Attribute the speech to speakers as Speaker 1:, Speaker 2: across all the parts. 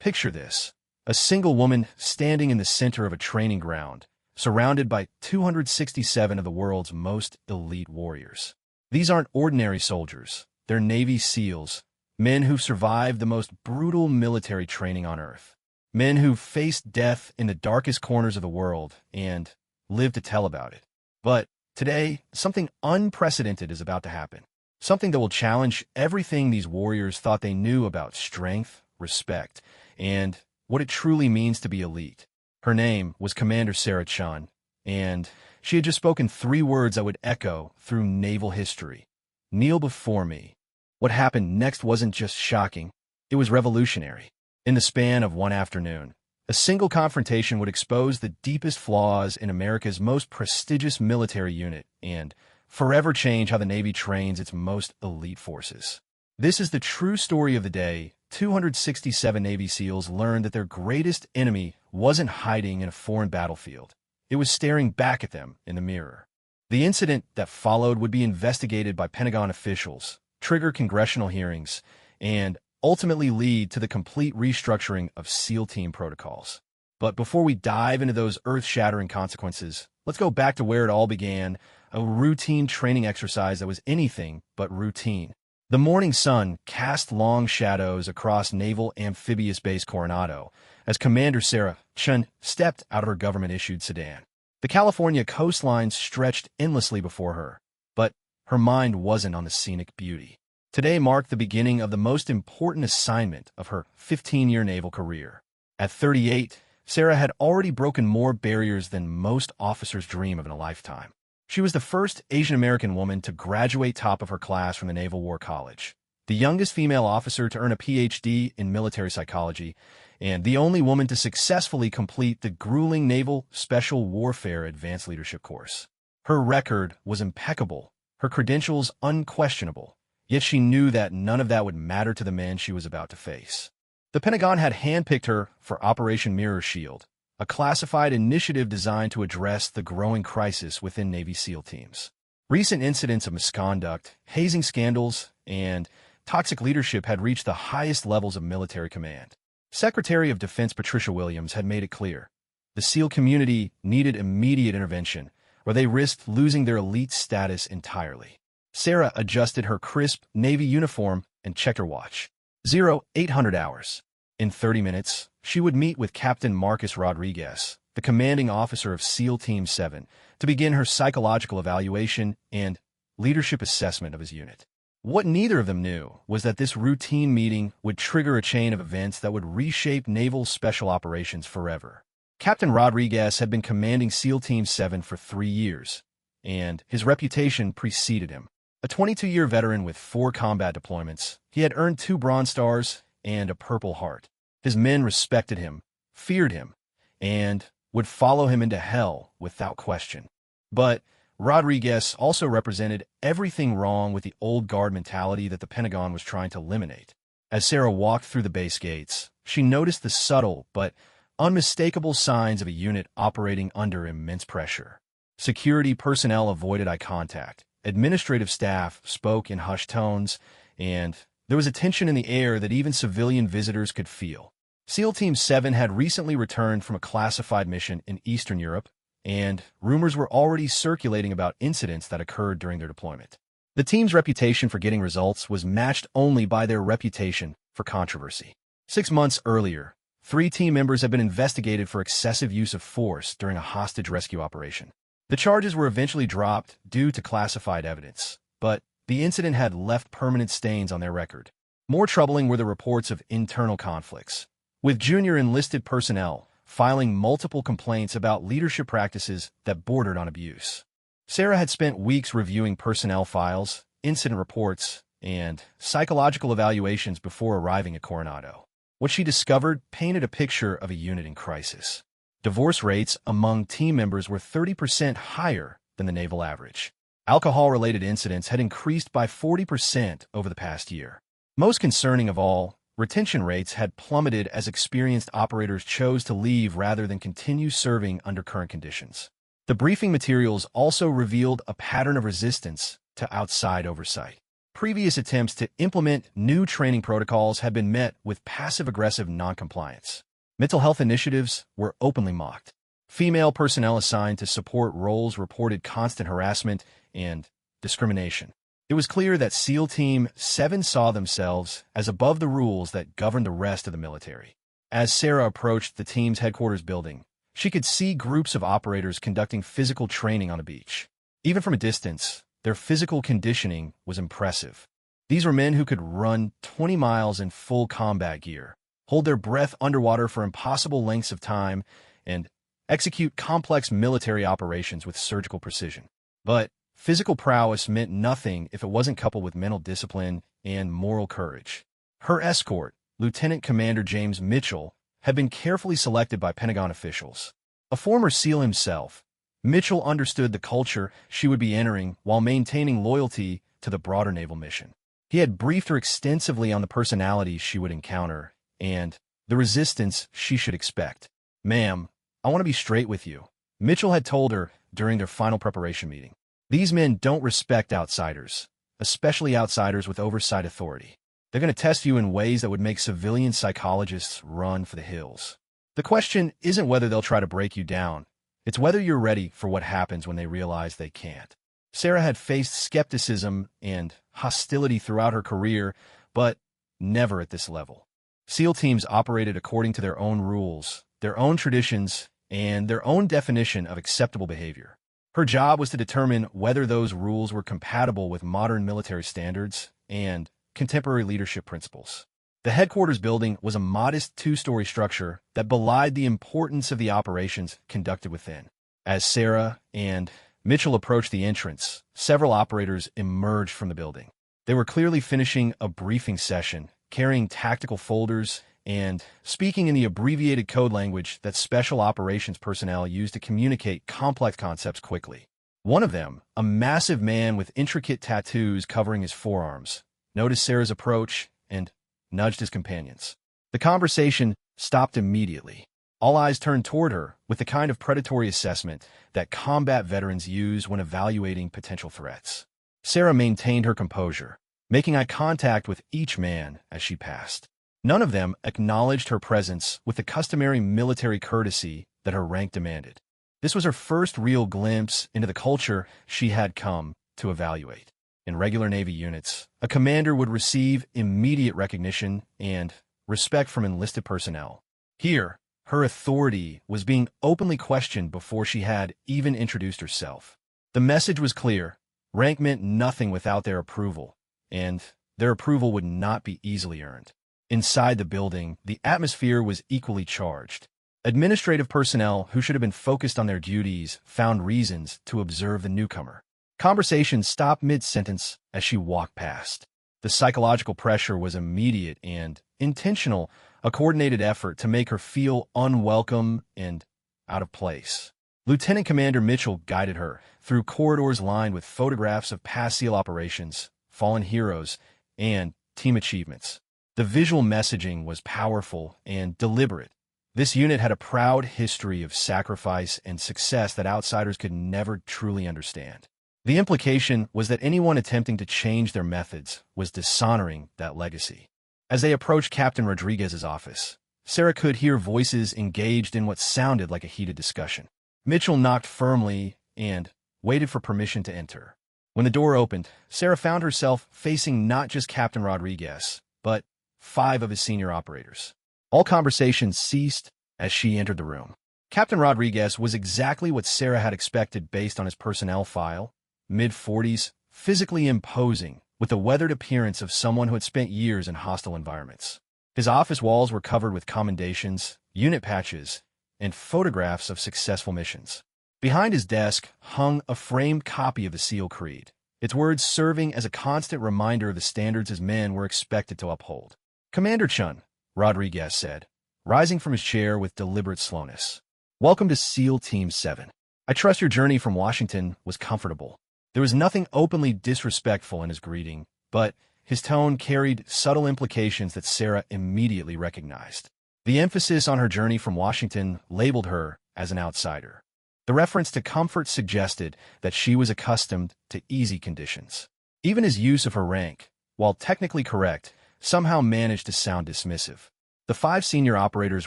Speaker 1: Picture this: a single woman standing in the center of a training ground, surrounded by 267 of the world's most elite warriors. These aren't ordinary soldiers. They're Navy SEALs, men who've survived the most brutal military training on Earth. Men who've faced death in the darkest corners of the world and lived to tell about it. But today, something unprecedented is about to happen. Something that will challenge everything these warriors thought they knew about strength, respect, and what it truly means to be elite. Her name was Commander Sarah Chun, and she had just spoken 3 words that would echo through naval history. Kneel before me. What happened next wasn't just shocking, it was revolutionary. In the span of one afternoon, a single confrontation would expose the deepest flaws in America's most prestigious military unit and forever change how the Navy trains its most elite forces. This is the true story of the day. 267 Navy SEALs learned that their greatest enemy wasn't hiding in a foreign battlefield. It was staring back at them in the mirror. The incident that followed would be investigated by Pentagon officials, trigger congressional hearings, and ultimately lead to the complete restructuring of SEAL team protocols. But before we dive into those earth-shattering consequences, let's go back to where it all began, a routine training exercise that was anything but routine. The morning sun cast long shadows across Naval Amphibious Base Coronado as Commander Sarah Chun stepped out of her government-issued sedan. The California coastline stretched endlessly before her, but her mind wasn't on the scenic beauty. Today marked the beginning of the most important assignment of her 15-year naval career. At 38, Sarah had already broken more barriers than most officers dream of in a lifetime. She was the first Asian-American woman to graduate top of her class from the Naval War College, the youngest female officer to earn a PhD in military psychology, and the only woman to successfully complete the grueling Naval Special Warfare Advanced Leadership course. Her record was impeccable, her credentials unquestionable, yet she knew that none of that would matter to the men she was about to face. The Pentagon had handpicked her for Operation Mirror Shield, a classified initiative designed to address the growing crisis within Navy SEAL teams. Recent incidents of misconduct, hazing scandals, and toxic leadership had reached the highest levels of military command. Secretary of Defense Patricia Williams had made it clear the SEAL community needed immediate intervention, or they risked losing their elite status entirely. Sarah adjusted her crisp Navy uniform and checked her watch. 0800 hours. In 30 minutes, she would meet with Captain Marcus Rodriguez, the commanding officer of SEAL Team 7, to begin her psychological evaluation and leadership assessment of his unit. What neither of them knew was that this routine meeting would trigger a chain of events that would reshape naval special operations forever. Captain Rodriguez had been commanding SEAL Team 7 for 3 years, and his reputation preceded him. A 22-year veteran with 4 combat deployments, he had earned 2 Bronze Stars and a Purple Heart. His men respected him, feared him, and would follow him into hell without question. But Rodriguez also represented everything wrong with the old guard mentality that the Pentagon was trying to eliminate. As Sarah walked through the base gates, she noticed the subtle but unmistakable signs of a unit operating under immense pressure. Security personnel avoided eye contact. Administrative staff spoke in hushed tones, and there was a tension in the air that even civilian visitors could feel. SEAL Team 7 had recently returned from a classified mission in Eastern Europe, and rumors were already circulating about incidents that occurred during their deployment. The team's reputation for getting results was matched only by their reputation for controversy. 6 months earlier, 3 team members had been investigated for excessive use of force during a hostage rescue operation. The charges were eventually dropped due to classified evidence, but the incident had left permanent stains on their record. More troubling were the reports of internal conflicts, with junior enlisted personnel filing multiple complaints about leadership practices that bordered on abuse. Sarah had spent weeks reviewing personnel files, incident reports, and psychological evaluations before arriving at Coronado. What she discovered painted a picture of a unit in crisis. Divorce rates among team members were 30% higher than the naval average. Alcohol-related incidents had increased by 40% over the past year. Most concerning of all, retention rates had plummeted as experienced operators chose to leave rather than continue serving under current conditions. The briefing materials also revealed a pattern of resistance to outside oversight. Previous attempts to implement new training protocols had been met with passive-aggressive noncompliance. Mental health initiatives were openly mocked. Female personnel assigned to support roles reported constant harassment and discrimination. It was clear that SEAL Team 7 saw themselves as above the rules that governed the rest of the military. As Sarah approached the team's headquarters building, she could see groups of operators conducting physical training on the beach. Even from a distance, their physical conditioning was impressive. These were men who could run 20 miles in full combat gear, hold their breath underwater for impossible lengths of time, and execute complex military operations with surgical precision. But physical prowess meant nothing if it wasn't coupled with mental discipline and moral courage. Her escort, Lieutenant Commander James Mitchell, had been carefully selected by Pentagon officials. A former SEAL himself, Mitchell understood the culture she would be entering while maintaining loyalty to the broader naval mission. He had briefed her extensively on the personalities she would encounter and the resistance she should expect. "Ma'am, I want to be straight with you," Mitchell had told her during their final preparation meeting. "These men don't respect outsiders, especially outsiders with oversight authority. They're going to test you in ways that would make civilian psychologists run for the hills. The question isn't whether they'll try to break you down. It's whether you're ready for what happens when they realize they can't." Sarah had faced skepticism and hostility throughout her career, but never at this level. SEAL teams operated according to their own rules, their own traditions, and their own definition of acceptable behavior. Her job was to determine whether those rules were compatible with modern military standards and contemporary leadership principles. The headquarters building was a modest two-story structure that belied the importance of the operations conducted within. As Sarah and Mitchell approached the entrance, several operators emerged from the building. They were clearly finishing a briefing session, carrying tactical folders and speaking in the abbreviated code language that special operations personnel use to communicate complex concepts quickly. One of them, a massive man with intricate tattoos covering his forearms, noticed Sarah's approach and nudged his companions. The conversation stopped immediately. All eyes turned toward her with the kind of predatory assessment that combat veterans use when evaluating potential threats. Sarah maintained her composure, making eye contact with each man as she passed. None of them acknowledged her presence with the customary military courtesy that her rank demanded. This was her first real glimpse into the culture she had come to evaluate. In regular Navy units, a commander would receive immediate recognition and respect from enlisted personnel. Here, her authority was being openly questioned before she had even introduced herself. The message was clear: rank meant nothing without their approval, and their approval would not be easily earned. Inside the building, the atmosphere was equally charged. Administrative personnel who should have been focused on their duties found reasons to observe the newcomer. Conversations stopped mid-sentence as she walked past. The psychological pressure was immediate and intentional, a coordinated effort to make her feel unwelcome and out of place. Lieutenant Commander Mitchell guided her through corridors lined with photographs of past SEAL operations, fallen heroes, and team achievements. The visual messaging was powerful and deliberate. This unit had a proud history of sacrifice and success that outsiders could never truly understand. The implication was that anyone attempting to change their methods was dishonoring that legacy. As they approached Captain Rodriguez's office, Sarah could hear voices engaged in what sounded like a heated discussion. Mitchell knocked firmly and waited for permission to enter. When the door opened, Sarah found herself facing not just Captain Rodriguez, but 5 of his senior operators. All conversations ceased as she entered the room. Captain Rodriguez was exactly what Sarah had expected based on his personnel file: mid-40s, physically imposing, with the weathered appearance of someone who had spent years in hostile environments. His office walls were covered with commendations, unit patches, and photographs of successful missions. Behind his desk hung a framed copy of the SEAL Creed, its words serving as a constant reminder of the standards his men were expected to uphold. "Commander Chun," Rodriguez said, rising from his chair with deliberate slowness, "welcome to SEAL Team 7. I trust your journey from Washington was comfortable." There was nothing openly disrespectful in his greeting, but his tone carried subtle implications that Sarah immediately recognized. The emphasis on her journey from Washington labeled her as an outsider. The reference to comfort suggested that she was accustomed to easy conditions. Even his use of her rank, while technically correct, somehow managed to sound dismissive. The 5 senior operators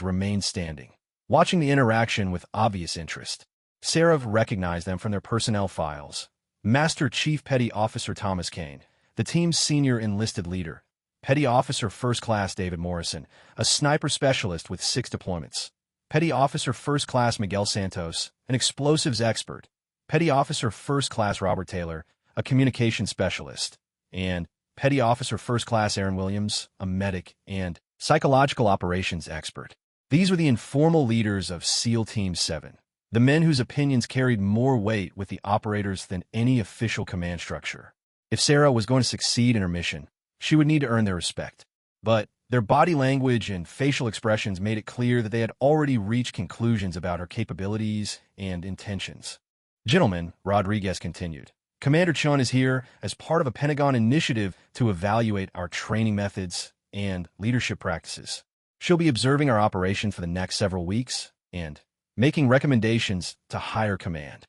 Speaker 1: remained standing, watching the interaction with obvious interest. Sarah recognized them from their personnel files. Master Chief Petty Officer Thomas Kane, the team's senior enlisted leader. Petty Officer First Class David Morrison, a sniper specialist with 6 deployments. Petty Officer First Class Miguel Santos, an explosives expert. Petty Officer First Class Robert Taylor, a communication specialist. And Petty Officer First Class Aaron Williams, a medic and psychological operations expert. These were the informal leaders of SEAL Team 7, the men whose opinions carried more weight with the operators than any official command structure. If Sarah was going to succeed in her mission, she would need to earn their respect. But their body language and facial expressions made it clear that they had already reached conclusions about her capabilities and intentions. "Gentlemen," Rodriguez continued, "Commander Chun is here as part of a Pentagon initiative to evaluate our training methods and leadership practices. She'll be observing our operation for the next several weeks and making recommendations to higher command."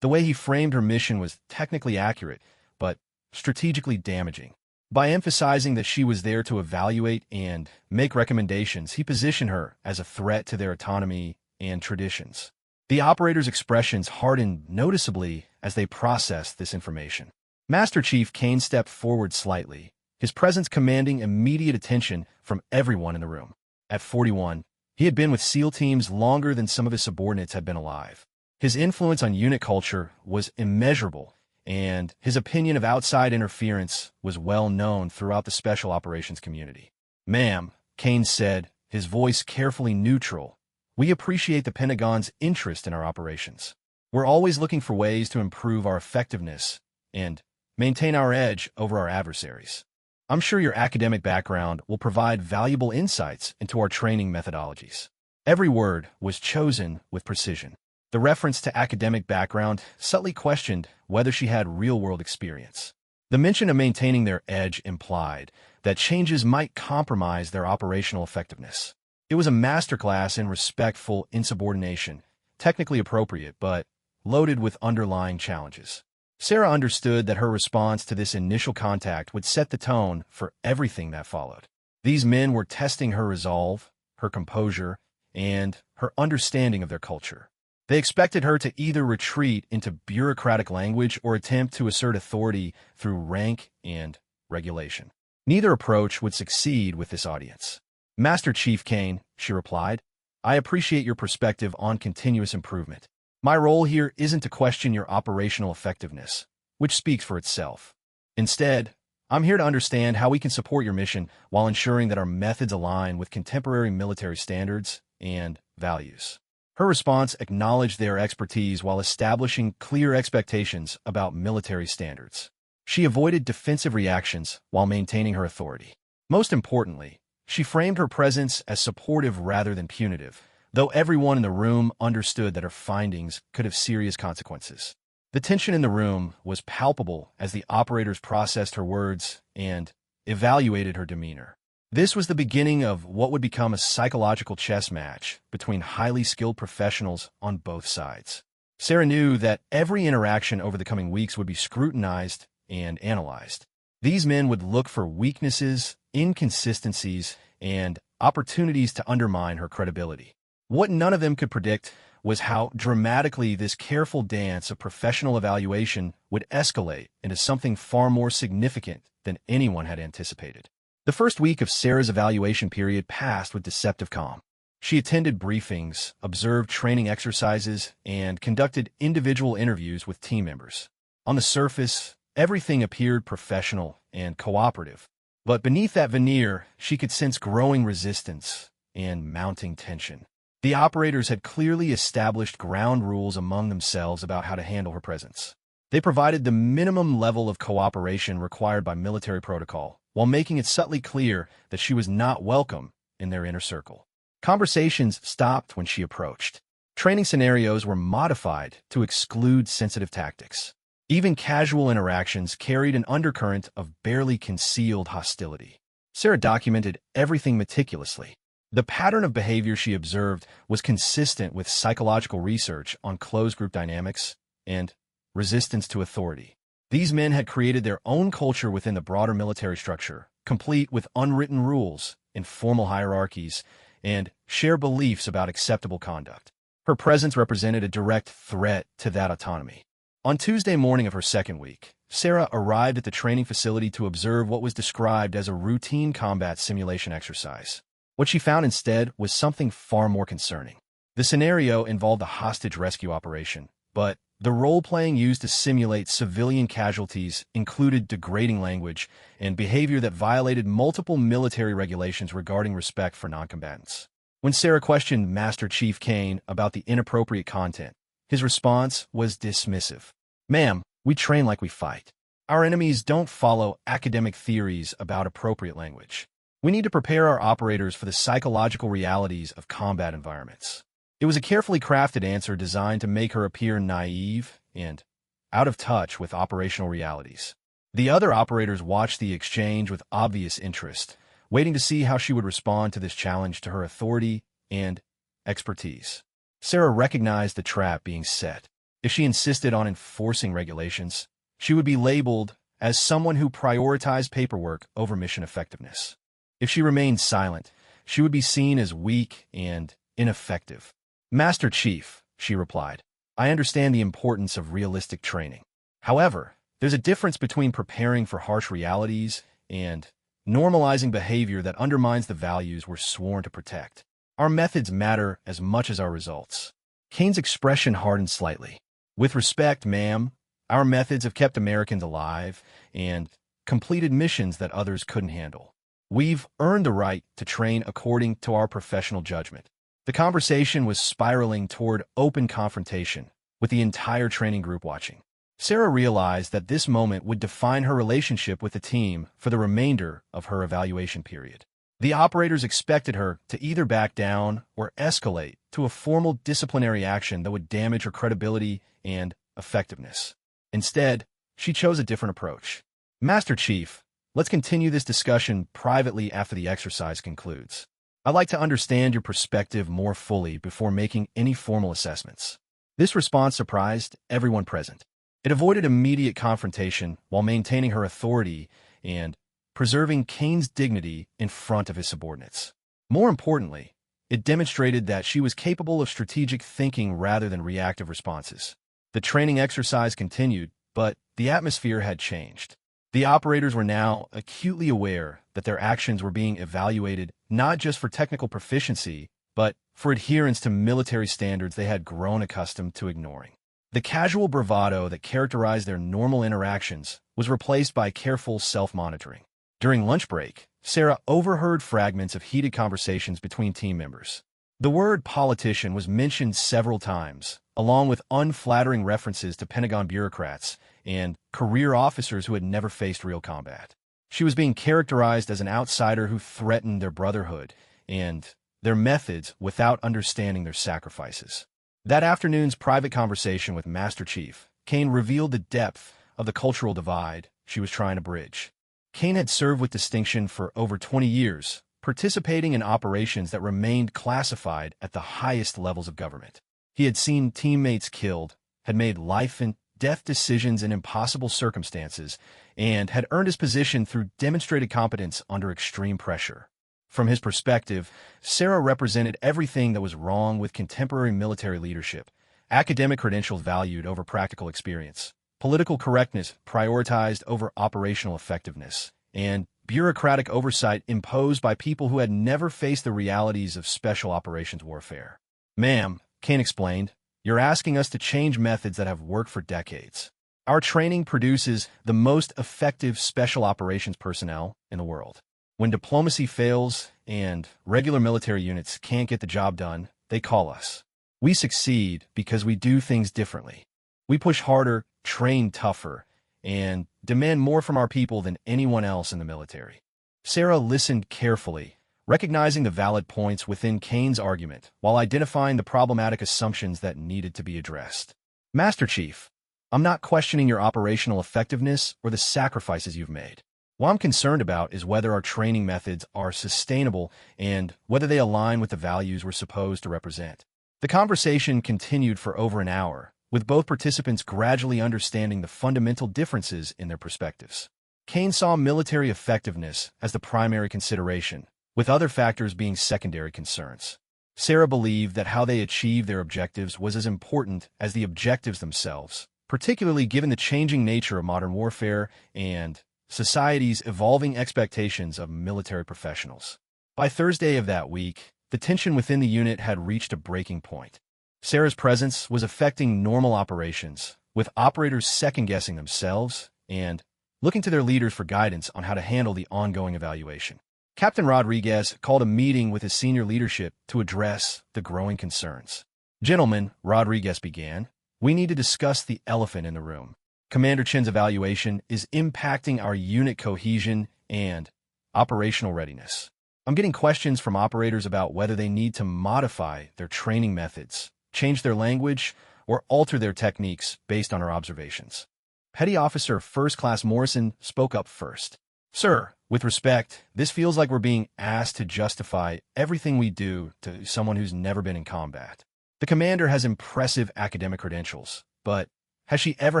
Speaker 1: The way he framed her mission was technically accurate, but strategically damaging. By emphasizing that she was there to evaluate and make recommendations, he positioned her as a threat to their autonomy and traditions. The operators' expressions hardened noticeably as they processed this information. Master Chief Kane stepped forward slightly, his presence commanding immediate attention from everyone in the room. At 41, he had been with SEAL teams longer than some of his subordinates had been alive. His influence on unit culture was immeasurable, and his opinion of outside interference was well known throughout the special operations community. "Ma'am," Kane said, his voice carefully neutral, "we appreciate the Pentagon's interest in our operations. We're always looking for ways to improve our effectiveness and maintain our edge over our adversaries. I'm sure your academic background will provide valuable insights into our training methodologies." Every word was chosen with precision. The reference to academic background subtly questioned whether she had real-world experience. The mention of maintaining their edge implied that changes might compromise their operational effectiveness. It was a masterclass in respectful insubordination, technically appropriate, but loaded with underlying challenges. Sarah understood that her response to this initial contact would set the tone for everything that followed. These men were testing her resolve, her composure, and her understanding of their culture. They expected her to either retreat into bureaucratic language or attempt to assert authority through rank and regulation. Neither approach would succeed with this audience. "Master Chief Kane," she replied, "I appreciate your perspective on continuous improvement. My role here isn't to question your operational effectiveness, which speaks for itself. Instead, I'm here to understand how we can support your mission while ensuring that our methods align with contemporary military standards and values." Her response acknowledged their expertise while establishing clear expectations about military standards. She avoided defensive reactions while maintaining her authority. Most importantly, she framed her presence as supportive rather than punitive, though everyone in the room understood that her findings could have serious consequences. The tension in the room was palpable as the operators processed her words and evaluated her demeanor. This was the beginning of what would become a psychological chess match between highly skilled professionals on both sides. Sarah knew that every interaction over the coming weeks would be scrutinized and analyzed. These men would look for weaknesses, inconsistencies, and opportunities to undermine her credibility. What none of them could predict was how dramatically this careful dance of professional evaluation would escalate into something far more significant than anyone had anticipated. The first week of Sarah's evaluation period passed with deceptive calm. She attended briefings, observed training exercises, and conducted individual interviews with team members. On the surface, everything appeared professional and cooperative. But beneath that veneer, she could sense growing resistance and mounting tension. The operators had clearly established ground rules among themselves about how to handle her presence. They provided the minimum level of cooperation required by military protocol, while making it subtly clear that she was not welcome in their inner circle. Conversations stopped when she approached. Training scenarios were modified to exclude sensitive tactics. Even casual interactions carried an undercurrent of barely concealed hostility. Sarah documented everything meticulously. The pattern of behavior she observed was consistent with psychological research on closed group dynamics and resistance to authority. These men had created their own culture within the broader military structure, complete with unwritten rules, informal hierarchies, and shared beliefs about acceptable conduct. Her presence represented a direct threat to that autonomy. On Tuesday morning of her second week, Sarah arrived at the training facility to observe what was described as a routine combat simulation exercise. What she found instead was something far more concerning. The scenario involved a hostage rescue operation, but the role-playing used to simulate civilian casualties included degrading language and behavior that violated multiple military regulations regarding respect for noncombatants. When Sarah questioned Master Chief Kane about the inappropriate content, his response was dismissive. "Ma'am, we train like we fight. Our enemies don't follow academic theories about appropriate language. We need to prepare our operators for the psychological realities of combat environments." It was a carefully crafted answer designed to make her appear naive and out of touch with operational realities. The other operators watched the exchange with obvious interest, waiting to see how she would respond to this challenge to her authority and expertise. Sarah recognized the trap being set. If she insisted on enforcing regulations, she would be labeled as someone who prioritized paperwork over mission effectiveness. If she remained silent, she would be seen as weak and ineffective. "Master Chief," she replied, "I understand the importance of realistic training. However, there's a difference between preparing for harsh realities and normalizing behavior that undermines the values we're sworn to protect. Our methods matter as much as our results." Kane's expression hardened slightly. "With respect, ma'am, our methods have kept Americans alive and completed missions that others couldn't handle. We've earned the right to train according to our professional judgment." The conversation was spiraling toward open confrontation, with the entire training group watching. Sarah realized that this moment would define her relationship with the team for the remainder of her evaluation period. The operators expected her to either back down or escalate to a formal disciplinary action that would damage her credibility and effectiveness. Instead, she chose a different approach. "Master Chief, let's continue this discussion privately after the exercise concludes. I'd like to understand your perspective more fully before making any formal assessments." This response surprised everyone present. It avoided immediate confrontation while maintaining her authority and preserving Kane's dignity in front of his subordinates. More importantly, it demonstrated that she was capable of strategic thinking rather than reactive responses. The training exercise continued, but the atmosphere had changed. The operators were now acutely aware that their actions were being evaluated not just for technical proficiency, but for adherence to military standards they had grown accustomed to ignoring. The casual bravado that characterized their normal interactions was replaced by careful self-monitoring. During lunch break, Sarah overheard fragments of heated conversations between team members. The word politician was mentioned several times, along with unflattering references to Pentagon bureaucrats and career officers who had never faced real combat. She was being characterized as an outsider who threatened their brotherhood and their methods without understanding their sacrifices. That afternoon's private conversation with Master Chief Kane revealed the depth of the cultural divide she was trying to bridge. Kane had served with distinction for over 20 years, participating in operations that remained classified at the highest levels of government. He had seen teammates killed, had made life and death decisions in impossible circumstances, and had earned his position through demonstrated competence under extreme pressure. From his perspective, Sarah represented everything that was wrong with contemporary military leadership: academic credentials valued over practical experience, political correctness prioritized over operational effectiveness, and bureaucratic oversight imposed by people who had never faced the realities of special operations warfare. "Ma'am," Kane explained, "you're asking us to change methods that have worked for decades. Our training produces the most effective special operations personnel in the world. When diplomacy fails and regular military units can't get the job done, they call us. We succeed because we do things differently. We push harder, train tougher, and demand more from our people than anyone else in the military." Sarah listened carefully, recognizing the valid points within Kane's argument while identifying the problematic assumptions that needed to be addressed. "Master Chief, I'm not questioning your operational effectiveness or the sacrifices you've made. What I'm concerned about is whether our training methods are sustainable and whether they align with the values we're supposed to represent." The conversation continued for over an hour, with both participants gradually understanding the fundamental differences in their perspectives. Kane saw military effectiveness as the primary consideration, with other factors being secondary concerns. Sarah believed that how they achieved their objectives was as important as the objectives themselves, particularly given the changing nature of modern warfare and society's evolving expectations of military professionals. By Thursday of that week, the tension within the unit had reached a breaking point. Sarah's presence was affecting normal operations, with operators second-guessing themselves and looking to their leaders for guidance on how to handle the ongoing evaluation. Captain Rodriguez called a meeting with his senior leadership to address the growing concerns. "Gentlemen," Rodriguez began, "we need to discuss the elephant in the room. Commander Chen's evaluation is impacting our unit cohesion and operational readiness. I'm getting questions from operators about whether they need to modify their training methods, change their language, or alter their techniques based on our observations." Petty Officer First Class Morrison spoke up first. "Sir, with respect, this feels like we're being asked to justify everything we do to someone who's never been in combat. The commander has impressive academic credentials, but has she ever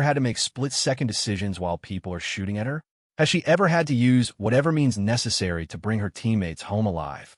Speaker 1: had to make split-second decisions while people are shooting at her? Has she ever had to use whatever means necessary to bring her teammates home alive?"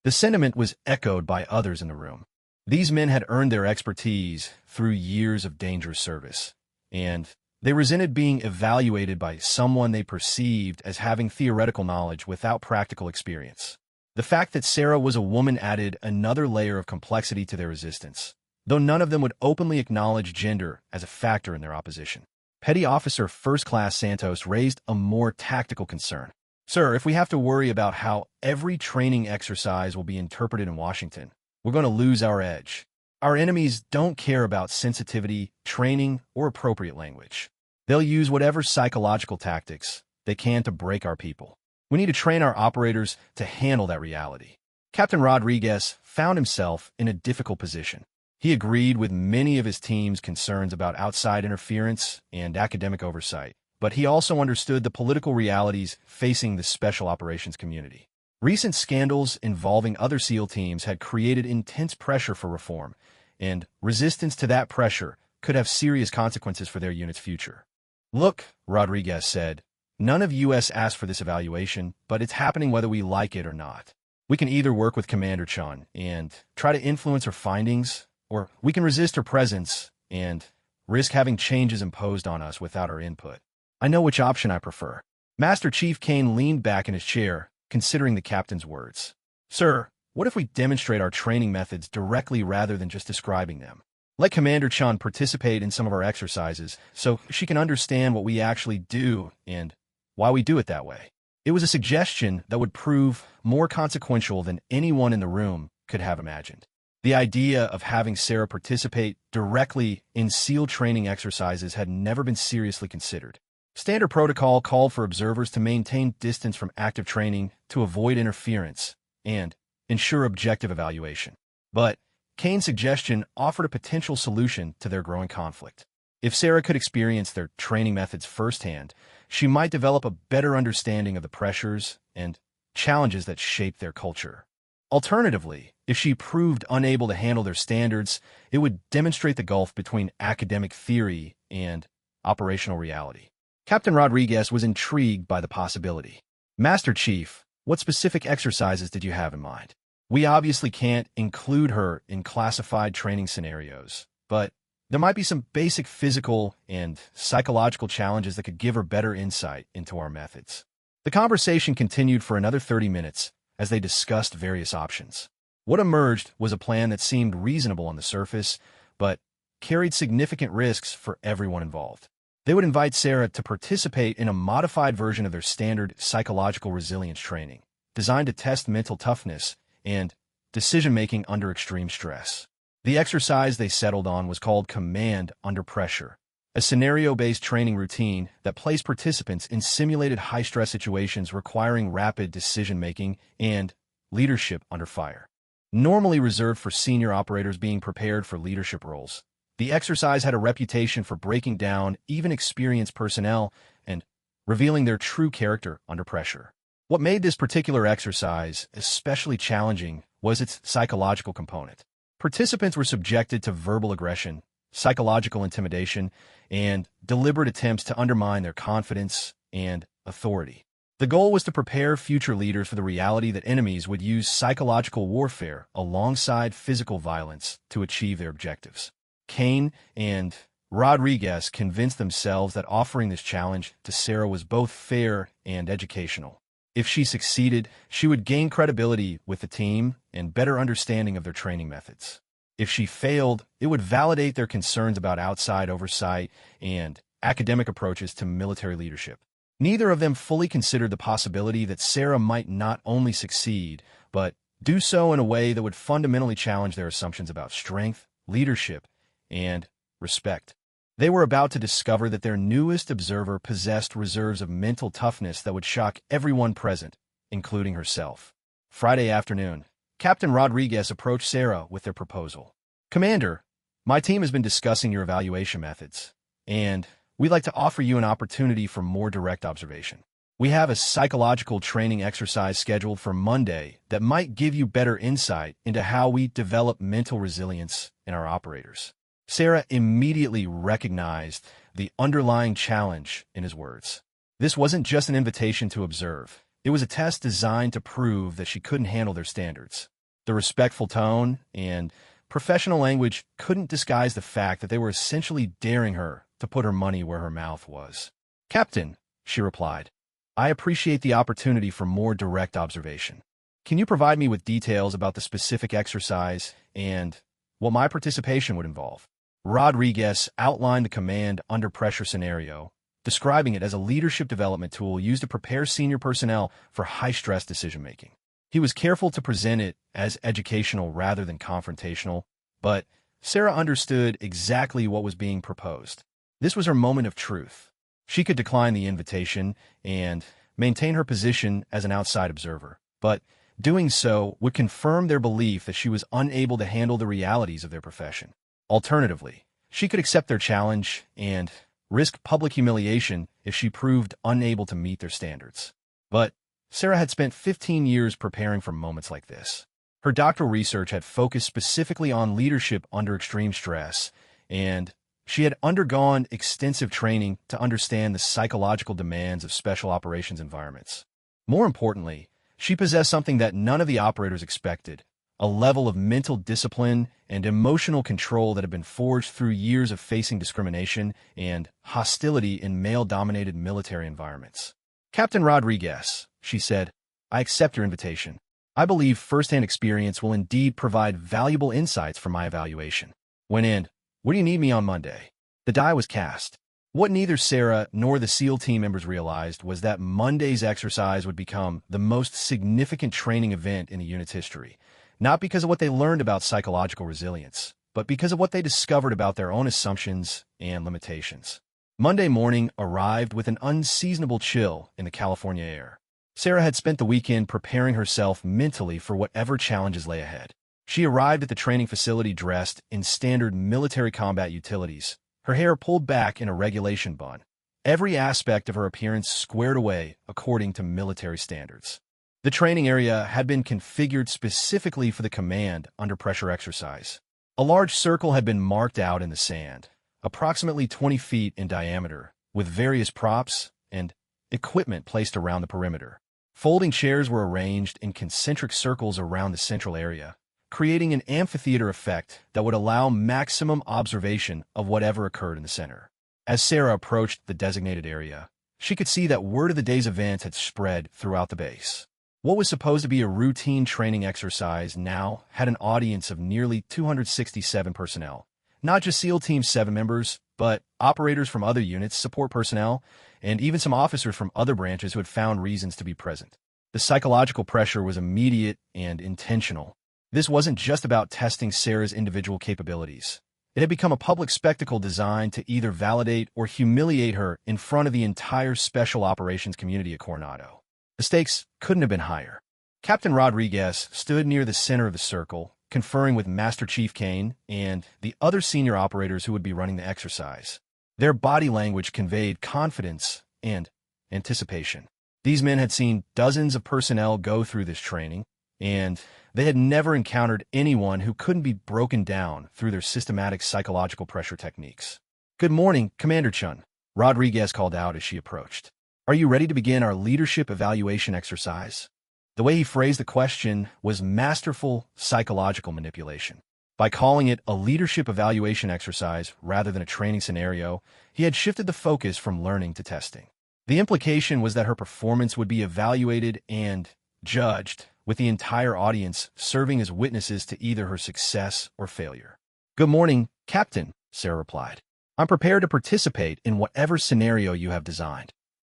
Speaker 1: The sentiment was echoed by others in the room. These men had earned their expertise through years of dangerous service, and they resented being evaluated by someone they perceived as having theoretical knowledge without practical experience. The fact that Sarah was a woman added another layer of complexity to their resistance, though none of them would openly acknowledge gender as a factor in their opposition. Petty Officer First Class Santos raised a more tactical concern. "Sir, if we have to worry about how every training exercise will be interpreted in Washington, we're going to lose our edge. Our enemies don't care about sensitivity, training, or appropriate language. They'll use whatever psychological tactics they can to break our people. We need to train our operators to handle that reality." Captain Rodriguez found himself in a difficult position. He agreed with many of his team's concerns about outside interference and academic oversight, but he also understood the political realities facing the special operations community. Recent scandals involving other SEAL teams had created intense pressure for reform, and resistance to that pressure could have serious consequences for their unit's future. "Look," Rodriguez said, "none of us asked for this evaluation, but it's happening whether we like it or not. We can either work with Commander Chun and try to influence her findings, or we can resist her presence and risk having changes imposed on us without our input. I know which option I prefer." Master Chief Kane leaned back in his chair, considering the captain's words. "Sir, what if we demonstrate our training methods directly rather than just describing them? Let Commander Chun participate in some of our exercises so she can understand what we actually do and why we do it that way." It was a suggestion that would prove more consequential than anyone in the room could have imagined. The idea of having Sarah participate directly in SEAL training exercises had never been seriously considered. Standard protocol called for observers to maintain distance from active training to avoid interference and ensure objective evaluation. But Kane's suggestion offered a potential solution to their growing conflict. If Sarah could experience their training methods firsthand, she might develop a better understanding of the pressures and challenges that shape their culture. Alternatively, if she proved unable to handle their standards, it would demonstrate the gulf between academic theory and operational reality. Captain Rodriguez was intrigued by the possibility. "Master Chief, what specific exercises did you have in mind? We obviously can't include her in classified training scenarios, but there might be some basic physical and psychological challenges that could give her better insight into our methods." The conversation continued for another 30 minutes as they discussed various options. What emerged was a plan that seemed reasonable on the surface, but carried significant risks for everyone involved. They would invite Sarah to participate in a modified version of their standard psychological resilience training, designed to test mental toughness and decision-making under extreme stress. The exercise they settled on was called Command Under Pressure, a scenario-based training routine that placed participants in simulated high-stress situations requiring rapid decision-making and leadership under fire. Normally reserved for senior operators being prepared for leadership roles, the exercise had a reputation for breaking down even experienced personnel and revealing their true character under pressure. What made this particular exercise especially challenging was its psychological component. Participants were subjected to verbal aggression, psychological intimidation, and deliberate attempts to undermine their confidence and authority. The goal was to prepare future leaders for the reality that enemies would use psychological warfare alongside physical violence to achieve their objectives. Kane and Rodriguez convinced themselves that offering this challenge to Sarah was both fair and educational. If she succeeded, she would gain credibility with the team and better understanding of their training methods. If she failed, it would validate their concerns about outside oversight and academic approaches to military leadership. Neither of them fully considered the possibility that Sarah might not only succeed, but do so in a way that would fundamentally challenge their assumptions about strength, leadership, and respect. They were about to discover that their newest observer possessed reserves of mental toughness that would shock everyone present, including herself. Friday afternoon, Captain Rodriguez approached Sarah with their proposal. "Commander, my team has been discussing your evaluation methods, and we'd like to offer you an opportunity for more direct observation. We have a psychological training exercise scheduled for Monday that might give you better insight into how we develop mental resilience in our operators." Sarah immediately recognized the underlying challenge in his words. This wasn't just an invitation to observe. It was a test designed to prove that she couldn't handle their standards. The respectful tone and professional language couldn't disguise the fact that they were essentially daring her to put her money where her mouth was. "Captain," she replied, "I appreciate the opportunity for more direct observation. Can you provide me with details about the specific exercise and what my participation would involve?" Rodriguez outlined the command under pressure scenario, describing it as a leadership development tool used to prepare senior personnel for high-stress decision-making. He was careful to present it as educational rather than confrontational, but Sarah understood exactly what was being proposed. This was her moment of truth. She could decline the invitation and maintain her position as an outside observer, but doing so would confirm their belief that she was unable to handle the realities of their profession. Alternatively, she could accept their challenge and risk public humiliation if she proved unable to meet their standards. But Sarah had spent 15 years preparing for moments like this. Her doctoral research had focused specifically on leadership under extreme stress, and she had undergone extensive training to understand the psychological demands of special operations environments. More importantly, she possessed something that none of the operators expected: a level of mental discipline and emotional control that had been forged through years of facing discrimination and hostility in male-dominated military environments. "Captain Rodriguez," she said, "I accept your invitation. I believe first-hand experience will indeed provide valuable insights for my evaluation. When in, what do you need me on Monday?" The die was cast. What neither Sarah nor the SEAL team members realized was that Monday's exercise would become the most significant training event in the unit's history, not because of what they learned about psychological resilience, but because of what they discovered about their own assumptions and limitations. Monday morning arrived with an unseasonable chill in the California air. Sarah had spent the weekend preparing herself mentally for whatever challenges lay ahead. She arrived at the training facility dressed in standard military combat utilities, her hair pulled back in a regulation bun, every aspect of her appearance squared away according to military standards. The training area had been configured specifically for the command under pressure exercise. A large circle had been marked out in the sand, approximately 20 feet in diameter, with various props and equipment placed around the perimeter. Folding chairs were arranged in concentric circles around the central area, creating an amphitheater effect that would allow maximum observation of whatever occurred in the center. As Sarah approached the designated area, she could see that word of the day's event had spread throughout the base. What was supposed to be a routine training exercise now had an audience of nearly 267 personnel, not just SEAL Team 7 members, but operators from other units, support personnel, and even some officers from other branches who had found reasons to be present. The psychological pressure was immediate and intentional. This wasn't just about testing Sarah's individual capabilities. It had become a public spectacle designed to either validate or humiliate her in front of the entire special operations community at Coronado. The stakes couldn't have been higher. Captain Rodriguez stood near the center of the circle, conferring with Master Chief Kane and the other senior operators who would be running the exercise. Their body language conveyed confidence and anticipation. These men had seen dozens of personnel go through this training, and they had never encountered anyone who couldn't be broken down through their systematic psychological pressure techniques. "Good morning, Commander Chun," Rodriguez called out as she approached. "Are you ready to begin our leadership evaluation exercise?" The way he phrased the question was masterful psychological manipulation. By calling it a leadership evaluation exercise rather than a training scenario, he had shifted the focus from learning to testing. The implication was that her performance would be evaluated and judged, with the entire audience serving as witnesses to either her success or failure. "Good morning, Captain," Sarah replied. "I'm prepared to participate in whatever scenario you have designed."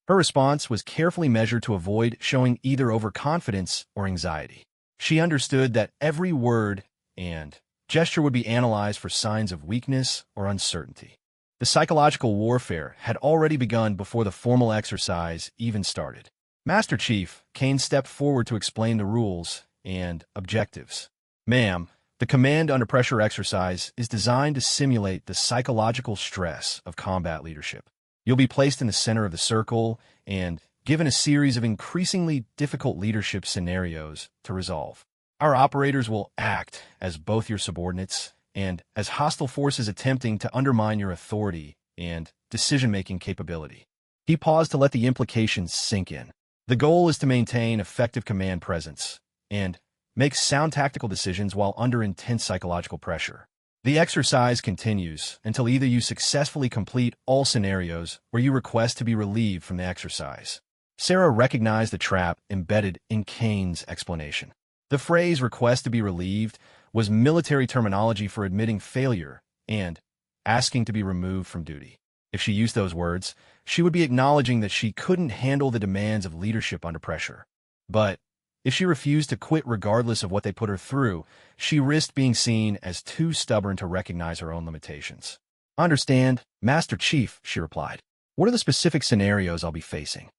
Speaker 1: Her response was carefully measured to avoid showing either overconfidence or anxiety. She understood that every word and gesture would be analyzed for signs of weakness or uncertainty. The psychological warfare had already begun before the formal exercise even started. Master Chief, Kane stepped forward to explain the rules and objectives. "Ma'am, the Command Under Pressure exercise is designed to simulate the psychological stress of combat leadership. You'll be placed in the center of the circle and given a series of increasingly difficult leadership scenarios to resolve. Our operators will act as both your subordinates and as hostile forces attempting to undermine your authority and decision-making capability." He paused to let the implications sink in. The goal is to maintain effective command presence and make sound tactical decisions while under intense psychological pressure. The exercise continues until either you successfully complete all scenarios or you request to be relieved from the exercise. Sarah recognized the trap embedded in Kane's explanation. The phrase "request to be relieved" was military terminology for admitting failure and asking to be removed from duty. If she used those words, she would be acknowledging that she couldn't handle the demands of leadership under pressure. But if she refused to quit regardless of what they put her through, she risked being seen as too stubborn to recognize her own limitations. "Understand, Master Chief," she replied. "What are the specific scenarios I'll be facing?"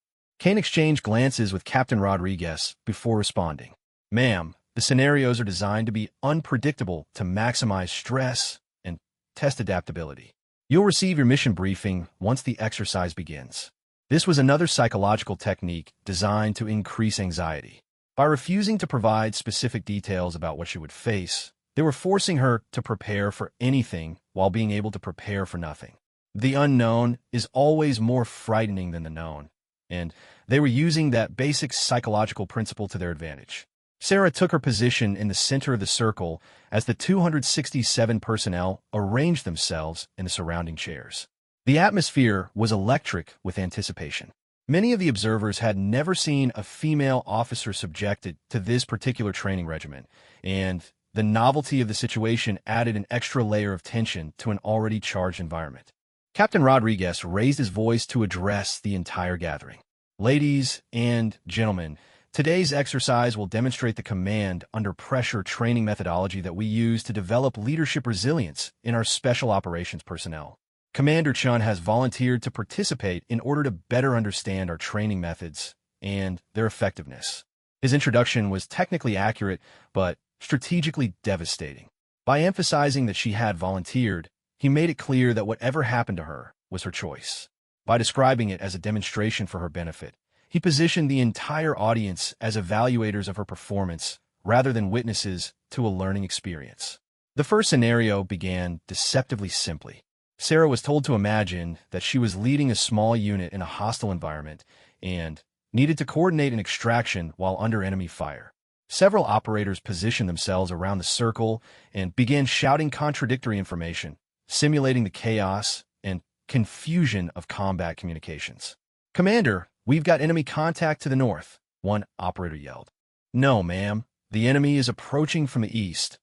Speaker 1: Kane exchanged glances with Captain Rodriguez before responding. "Ma'am, the scenarios are designed to be unpredictable to maximize stress and test adaptability. You'll receive your mission briefing once the exercise begins." This was another psychological technique designed to increase anxiety. By refusing to provide specific details about what she would face, they were forcing her to prepare for anything while being able to prepare for nothing. The unknown is always more frightening than the known, and they were using that basic psychological principle to their advantage. Sarah took her position in the center of the circle as the 267 personnel arranged themselves in the surrounding chairs. The atmosphere was electric with anticipation. Many of the observers had never seen a female officer subjected to this particular training regimen, and the novelty of the situation added an extra layer of tension to an already charged environment. Captain Rodriguez raised his voice to address the entire gathering. "Ladies and gentlemen, today's exercise will demonstrate the command under pressure training methodology that we use to develop leadership resilience in our special operations personnel. Commander Chun has volunteered to participate in order to better understand our training methods and their effectiveness." His introduction was technically accurate, but strategically devastating. By emphasizing that she had volunteered, he made it clear that whatever happened to her was her choice. By describing it as a demonstration for her benefit, he positioned the entire audience as evaluators of her performance rather than witnesses to a learning experience. The first scenario began deceptively simply. Sarah was told to imagine that she was leading a small unit in a hostile environment and needed to coordinate an extraction while under enemy fire. Several operators positioned themselves around the circle and began shouting contradictory information, simulating the chaos and confusion of combat communications. "Commander, we've got enemy contact to the north," one operator yelled. "No, ma'am, the enemy is approaching from the east,"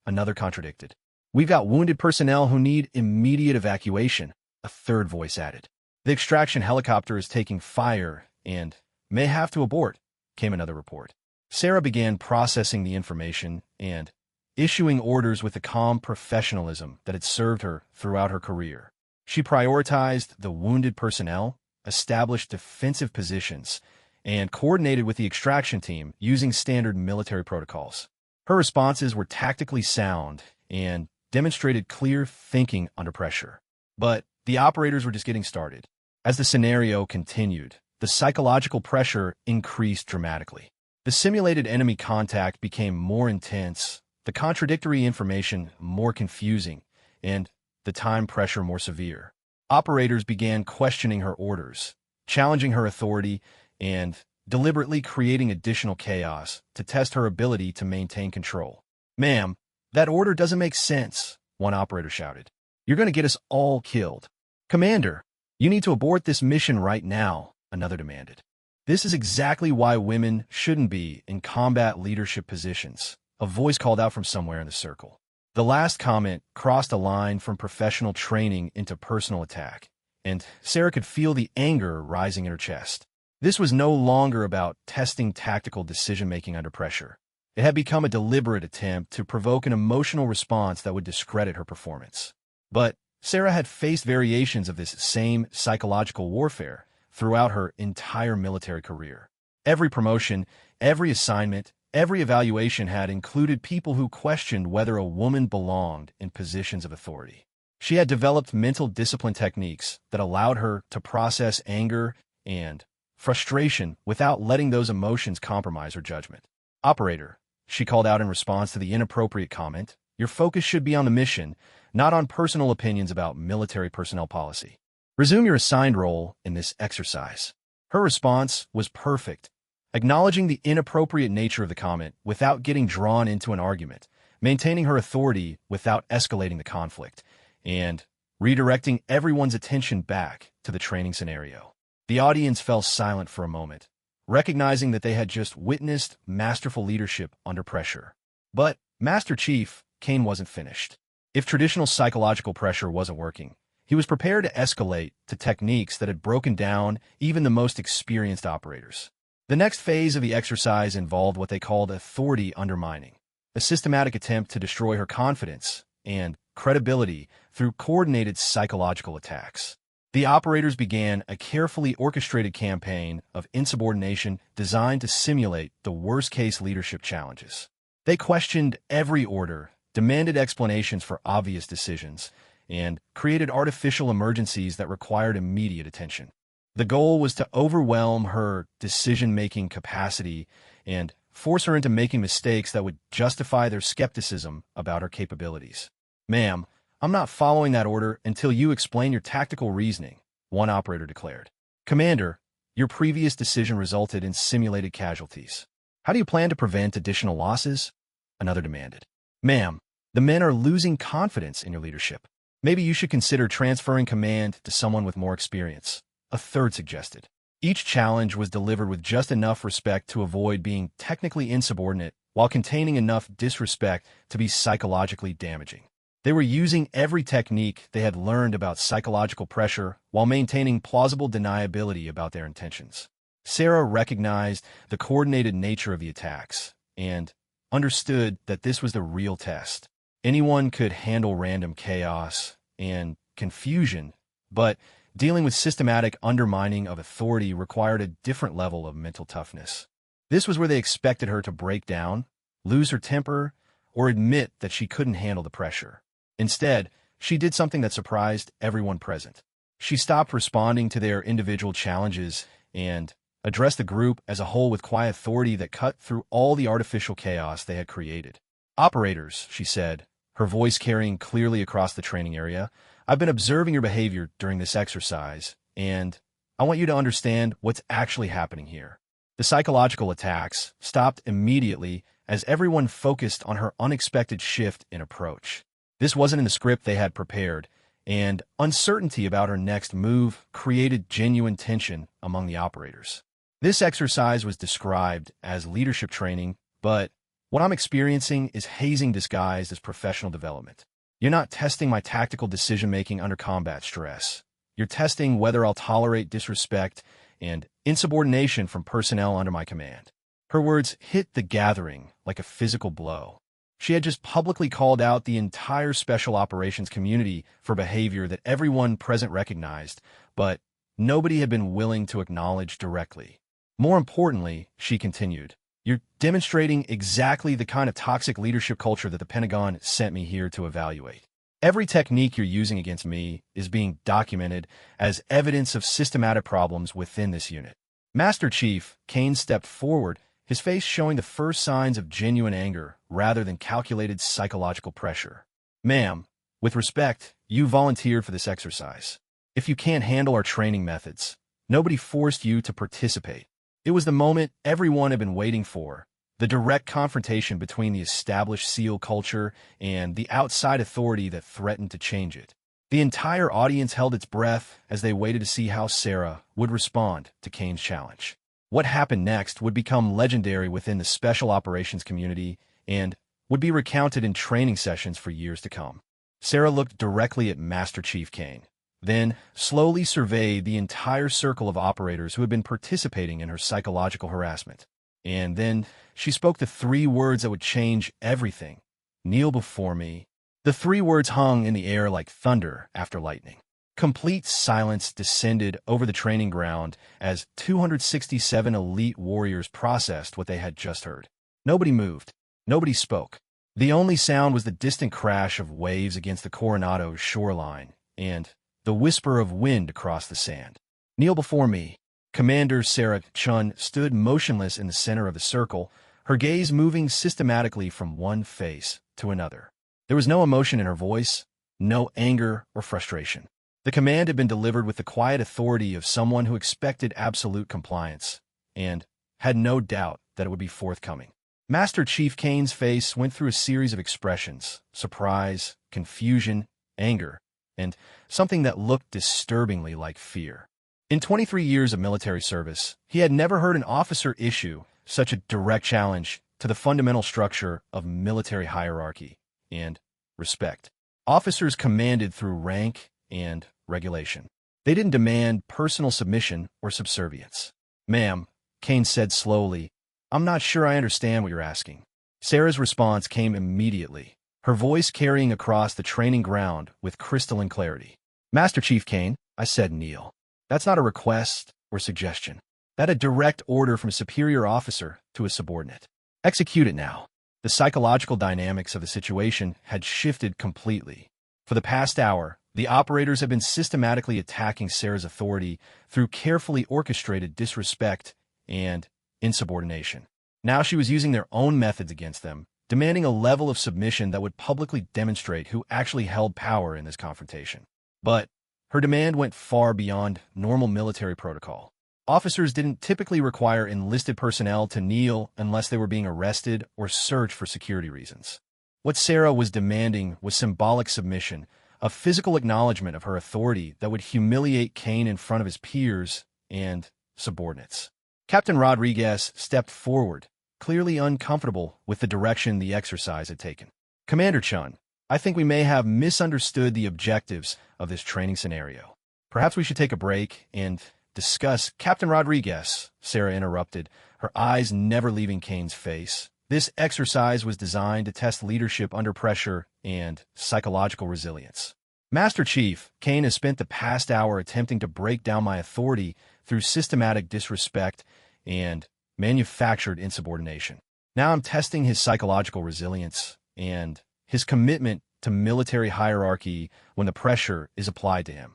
Speaker 1: another contradicted. "We've got wounded personnel who need immediate evacuation," a third voice added. "The extraction helicopter is taking fire and may have to abort," came another report. Sarah began processing the information and issuing orders with the calm professionalism that had served her throughout her career. She prioritized the wounded personnel, established defensive positions, and coordinated with the extraction team using standard military protocols. Her responses were tactically sound and demonstrated clear thinking under pressure. But the operators were just getting started. As the scenario continued, the psychological pressure increased dramatically. The simulated enemy contact became more intense, the contradictory information more confusing, and the time pressure more severe. Operators began questioning her orders, challenging her authority, and deliberately creating additional chaos to test her ability to maintain control. "Ma'am, that order doesn't make sense," one operator shouted. "You're going to get us all killed." "Commander, you need to abort this mission right now," another demanded. "This is exactly why women shouldn't be in combat leadership positions," a voice called out from somewhere in the circle. The last comment crossed a line from professional training into personal attack, and Sarah could feel the anger rising in her chest. This was no longer about testing tactical decision-making under pressure. It had become a deliberate attempt to provoke an emotional response that would discredit her performance. But Sarah had faced variations of this same psychological warfare throughout her entire military career. Every promotion, every assignment, every evaluation had included people who questioned whether a woman belonged in positions of authority. She had developed mental discipline techniques that allowed her to process anger and frustration without letting those emotions compromise her judgment. "Operator," she called out in response to the inappropriate comment, "your focus should be on the mission, not on personal opinions about military personnel policy. Resume your assigned role in this exercise." Her response was perfect, acknowledging the inappropriate nature of the comment without getting drawn into an argument, maintaining her authority without escalating the conflict, and redirecting everyone's attention back to the training scenario. The audience fell silent for a moment, recognizing that they had just witnessed masterful leadership under pressure. But Master Chief Kane wasn't finished. If traditional psychological pressure wasn't working, he was prepared to escalate to techniques that had broken down even the most experienced operators. The next phase of the exercise involved what they called authority undermining, a systematic attempt to destroy her confidence and credibility through coordinated psychological attacks. The operators began a carefully orchestrated campaign of insubordination designed to simulate the worst-case leadership challenges. They questioned every order, demanded explanations for obvious decisions, and created artificial emergencies that required immediate attention. The goal was to overwhelm her decision-making capacity and force her into making mistakes that would justify their skepticism about her capabilities. "Ma'am, I'm not following that order until you explain your tactical reasoning," one operator declared. "Commander, your previous decision resulted in simulated casualties. How do you plan to prevent additional losses?" another demanded. "Ma'am, the men are losing confidence in your leadership. Maybe you should consider transferring command to someone with more experience," a third suggested. Each challenge was delivered with just enough respect to avoid being technically insubordinate while containing enough disrespect to be psychologically damaging. They were using every technique they had learned about psychological pressure while maintaining plausible deniability about their intentions. Sarah recognized the coordinated nature of the attacks and understood that this was the real test. Anyone could handle random chaos and confusion, but dealing with systematic undermining of authority required a different level of mental toughness. This was where they expected her to break down, lose her temper, or admit that she couldn't handle the pressure. Instead, she did something that surprised everyone present. She stopped responding to their individual challenges and addressed the group as a whole with quiet authority that cut through all the artificial chaos they had created. "Operators," she said, her voice carrying clearly across the training area, "I've been observing your behavior during this exercise, and I want you to understand what's actually happening here." The psychological attacks stopped immediately as everyone focused on her unexpected shift in approach. This wasn't in the script they had prepared, and uncertainty about her next move created genuine tension among the operators. This exercise was described as leadership training, but what I'm experiencing is hazing disguised as professional development. You're not testing my tactical decision-making under combat stress. You're testing whether I'll tolerate disrespect and insubordination from personnel under my command. Her words hit the gathering like a physical blow. She had just publicly called out the entire special operations community for behavior that everyone present recognized, but nobody had been willing to acknowledge directly. More importantly, she continued, "You're demonstrating exactly the kind of toxic leadership culture that the Pentagon sent me here to evaluate. Every technique you're using against me is being documented as evidence of systematic problems within this unit." Master Chief Kane stepped forward his face showing the first signs of genuine anger rather than calculated psychological pressure. "Ma'am, with respect, you volunteered for this exercise. If you can't handle our training methods, nobody forced you to participate." It was the moment everyone had been waiting for, the direct confrontation between the established SEAL culture and the outside authority that threatened to change it. The entire audience held its breath as they waited to see how Sarah would respond to Kane's challenge. What happened next would become legendary within the special operations community and would be recounted in training sessions for years to come. Sarah looked directly at Master Chief Kane, then slowly surveyed the entire circle of operators who had been participating in her psychological harassment. And then she spoke the three words that would change everything. "Kneel before me." The three words hung in the air like thunder after lightning. Complete silence descended over the training ground as 267 elite warriors processed what they had just heard. Nobody moved. Nobody spoke. The only sound was the distant crash of waves against the Coronado's shoreline and the whisper of wind across the sand. "Kneel before me." Commander Sarah Chun stood motionless in the center of the circle, her gaze moving systematically from one face to another. There was no emotion in her voice, no anger or frustration. The command had been delivered with the quiet authority of someone who expected absolute compliance and had no doubt that it would be forthcoming. Master Chief Kane's face went through a series of expressions: surprise, confusion, anger, and something that looked disturbingly like fear. In 23 years of military service, he had never heard an officer issue such a direct challenge to the fundamental structure of military hierarchy and respect. Officers commanded through rank and regulation. They didn't demand personal submission or subservience. "Ma'am," Kane said slowly, "I'm not sure I understand what you're asking." Sarah's response came immediately, her voice carrying across the training ground with crystalline clarity. "Master Chief Kane," I said, "kneel." That's not a request or suggestion. That's a direct order from a superior officer to a subordinate. Execute it now. The psychological dynamics of the situation had shifted completely. For the past hour, the operators had been systematically attacking Sarah's authority through carefully orchestrated disrespect and insubordination. Now she was using their own methods against them, demanding a level of submission that would publicly demonstrate who actually held power in this confrontation. But her demand went far beyond normal military protocol. Officers didn't typically require enlisted personnel to kneel unless they were being arrested or searched for security reasons. What Sarah was demanding was symbolic submission, a physical acknowledgement of her authority that would humiliate Kane in front of his peers and subordinates. Captain Rodriguez stepped forward, clearly uncomfortable with the direction the exercise had taken. "Commander Chun, I think we may have misunderstood the objectives of this training scenario. Perhaps we should take a break and discuss." "Captain Rodriguez," Sarah interrupted, her eyes never leaving Kane's face. "This exercise was designed to test leadership under pressure and psychological resilience. Master Chief, Kane has spent the past hour attempting to break down my authority through systematic disrespect and manufactured insubordination. Now I'm testing his psychological resilience and his commitment to military hierarchy when the pressure is applied to him."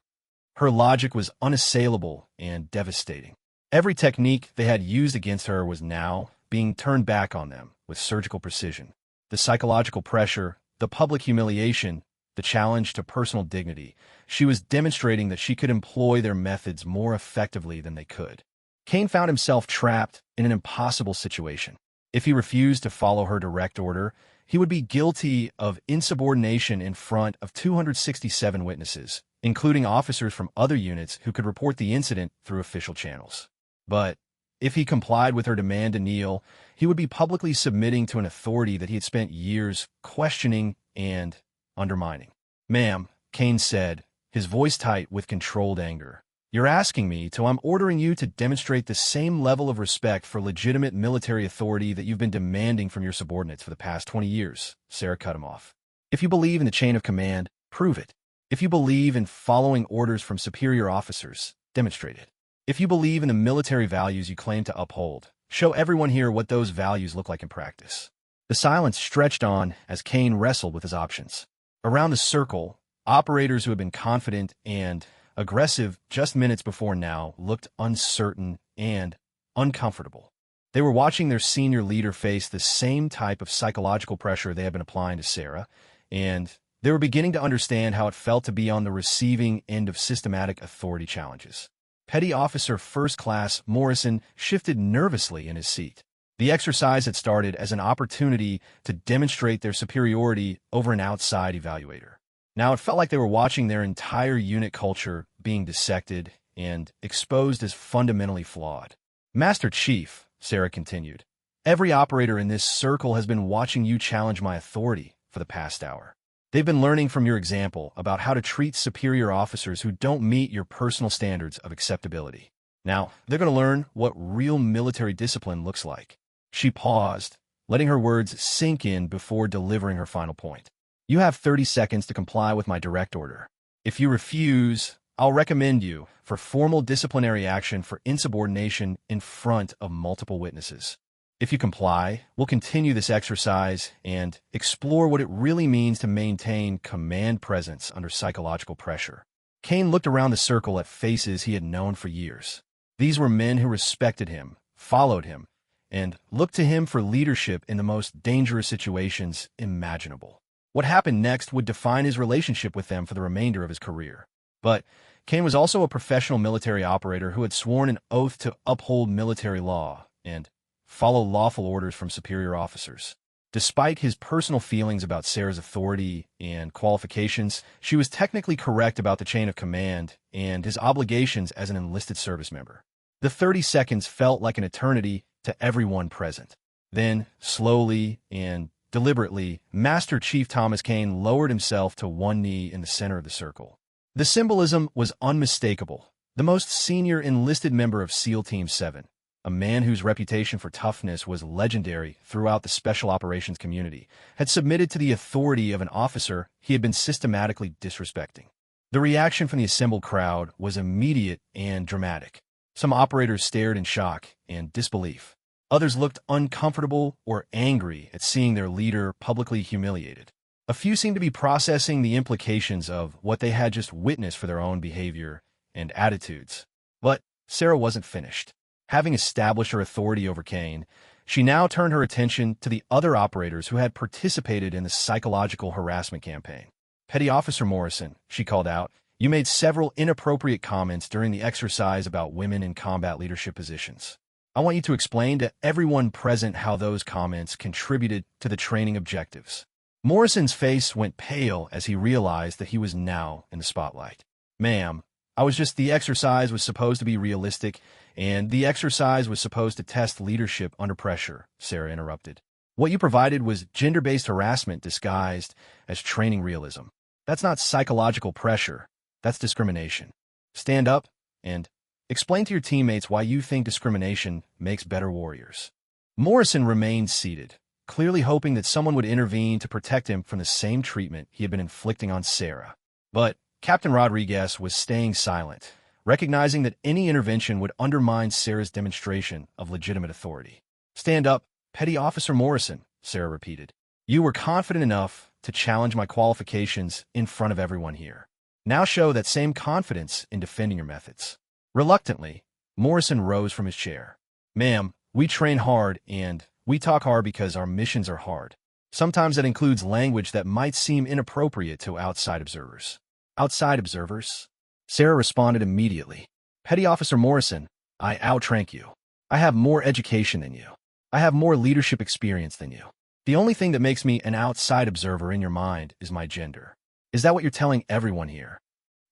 Speaker 1: Her logic was unassailable and devastating. Every technique they had used against her was now being turned back on them with surgical precision. The psychological pressure, the public humiliation, the challenge to personal dignity. She was demonstrating that she could employ their methods more effectively than they could. Kane found himself trapped in an impossible situation. If he refused to follow her direct order, he would be guilty of insubordination in front of 267 witnesses, including officers from other units who could report the incident through official channels. But if he complied with her demand to kneel, he would be publicly submitting to an authority that he had spent years questioning and undermining. "Ma'am," Kane said, his voice tight with controlled anger, "you're asking me to. I'm ordering you to demonstrate the same level of respect for legitimate military authority that you've been demanding from your subordinates for the past 20 years. Sarah cut him off. "If you believe in the chain of command, prove it. If you believe in following orders from superior officers, demonstrate it. If you believe in the military values you claim to uphold, show everyone here what those values look like in practice." The silence stretched on as Kane wrestled with his options. Around the circle, operators who had been confident and aggressive just minutes before now looked uncertain and uncomfortable. They were watching their senior leader face the same type of psychological pressure they had been applying to Sarah, and they were beginning to understand how it felt to be on the receiving end of systematic authority challenges. Petty Officer First Class Morrison shifted nervously in his seat. The exercise had started as an opportunity to demonstrate their superiority over an outside evaluator. Now it felt like they were watching their entire unit culture being dissected and exposed as fundamentally flawed. Master Chief, Sarah continued, every operator in this circle has been watching you challenge my authority for the past hour. They've been learning from your example about how to treat superior officers who don't meet your personal standards of acceptability. Now, they're going to learn what real military discipline looks like. She paused, letting her words sink in before delivering her final point. You have 30 seconds to comply with my direct order. If you refuse, I'll recommend you for formal disciplinary action for insubordination in front of multiple witnesses. If you comply, we'll continue this exercise and explore what it really means to maintain command presence under psychological pressure. Kane looked around the circle at faces he had known for years. These were men who respected him, followed him, and looked to him for leadership in the most dangerous situations imaginable. What happened next would define his relationship with them for the remainder of his career. But Kane was also a professional military operator who had sworn an oath to uphold military law and follow lawful orders from superior officers. Despite his personal feelings about Sarah's authority and qualifications, she was technically correct about the chain of command and his obligations as an enlisted service member. The 30 seconds felt like an eternity to everyone present. Then, slowly and deliberately, Master Chief Thomas Kane lowered himself to one knee in the center of the circle. The symbolism was unmistakable. The most senior enlisted member of SEAL Team 7, a man whose reputation for toughness was legendary throughout the special operations community, had submitted to the authority of an officer he had been systematically disrespecting. The reaction from the assembled crowd was immediate and dramatic. Some operators stared in shock and disbelief. Others looked uncomfortable or angry at seeing their leader publicly humiliated. A few seemed to be processing the implications of what they had just witnessed for their own behavior and attitudes. But Sarah wasn't finished. Having established her authority over Kane, she now turned her attention to the other operators who had participated in the psychological harassment campaign. Petty Officer Morrison, she called out, you made several inappropriate comments during the exercise about women in combat leadership positions. I want you to explain to everyone present how those comments contributed to the training objectives. Morrison's face went pale as he realized that he was now in the spotlight. Ma'am, the exercise was supposed to be realistic, and the exercise was supposed to test leadership under pressure, Sarah interrupted. What you provided was gender-based harassment disguised as training realism. That's not psychological pressure. That's discrimination. Stand up and explain to your teammates why you think discrimination makes better warriors. Morrison remained seated, clearly hoping that someone would intervene to protect him from the same treatment he had been inflicting on Sarah. But Captain Rodriguez was staying silent, recognizing that any intervention would undermine Sarah's demonstration of legitimate authority. Stand up, Petty Officer Morrison, Sarah repeated. You were confident enough to challenge my qualifications in front of everyone here. Now show that same confidence in defending your methods. Reluctantly, Morrison rose from his chair. Ma'am, we train hard and we talk hard because our missions are hard. Sometimes that includes language that might seem inappropriate to outside observers. Outside observers? Sarah responded immediately. Petty Officer Morrison, I outrank you. I have more education than you. I have more leadership experience than you. The only thing that makes me an outside observer in your mind is my gender. Is that what you're telling everyone here?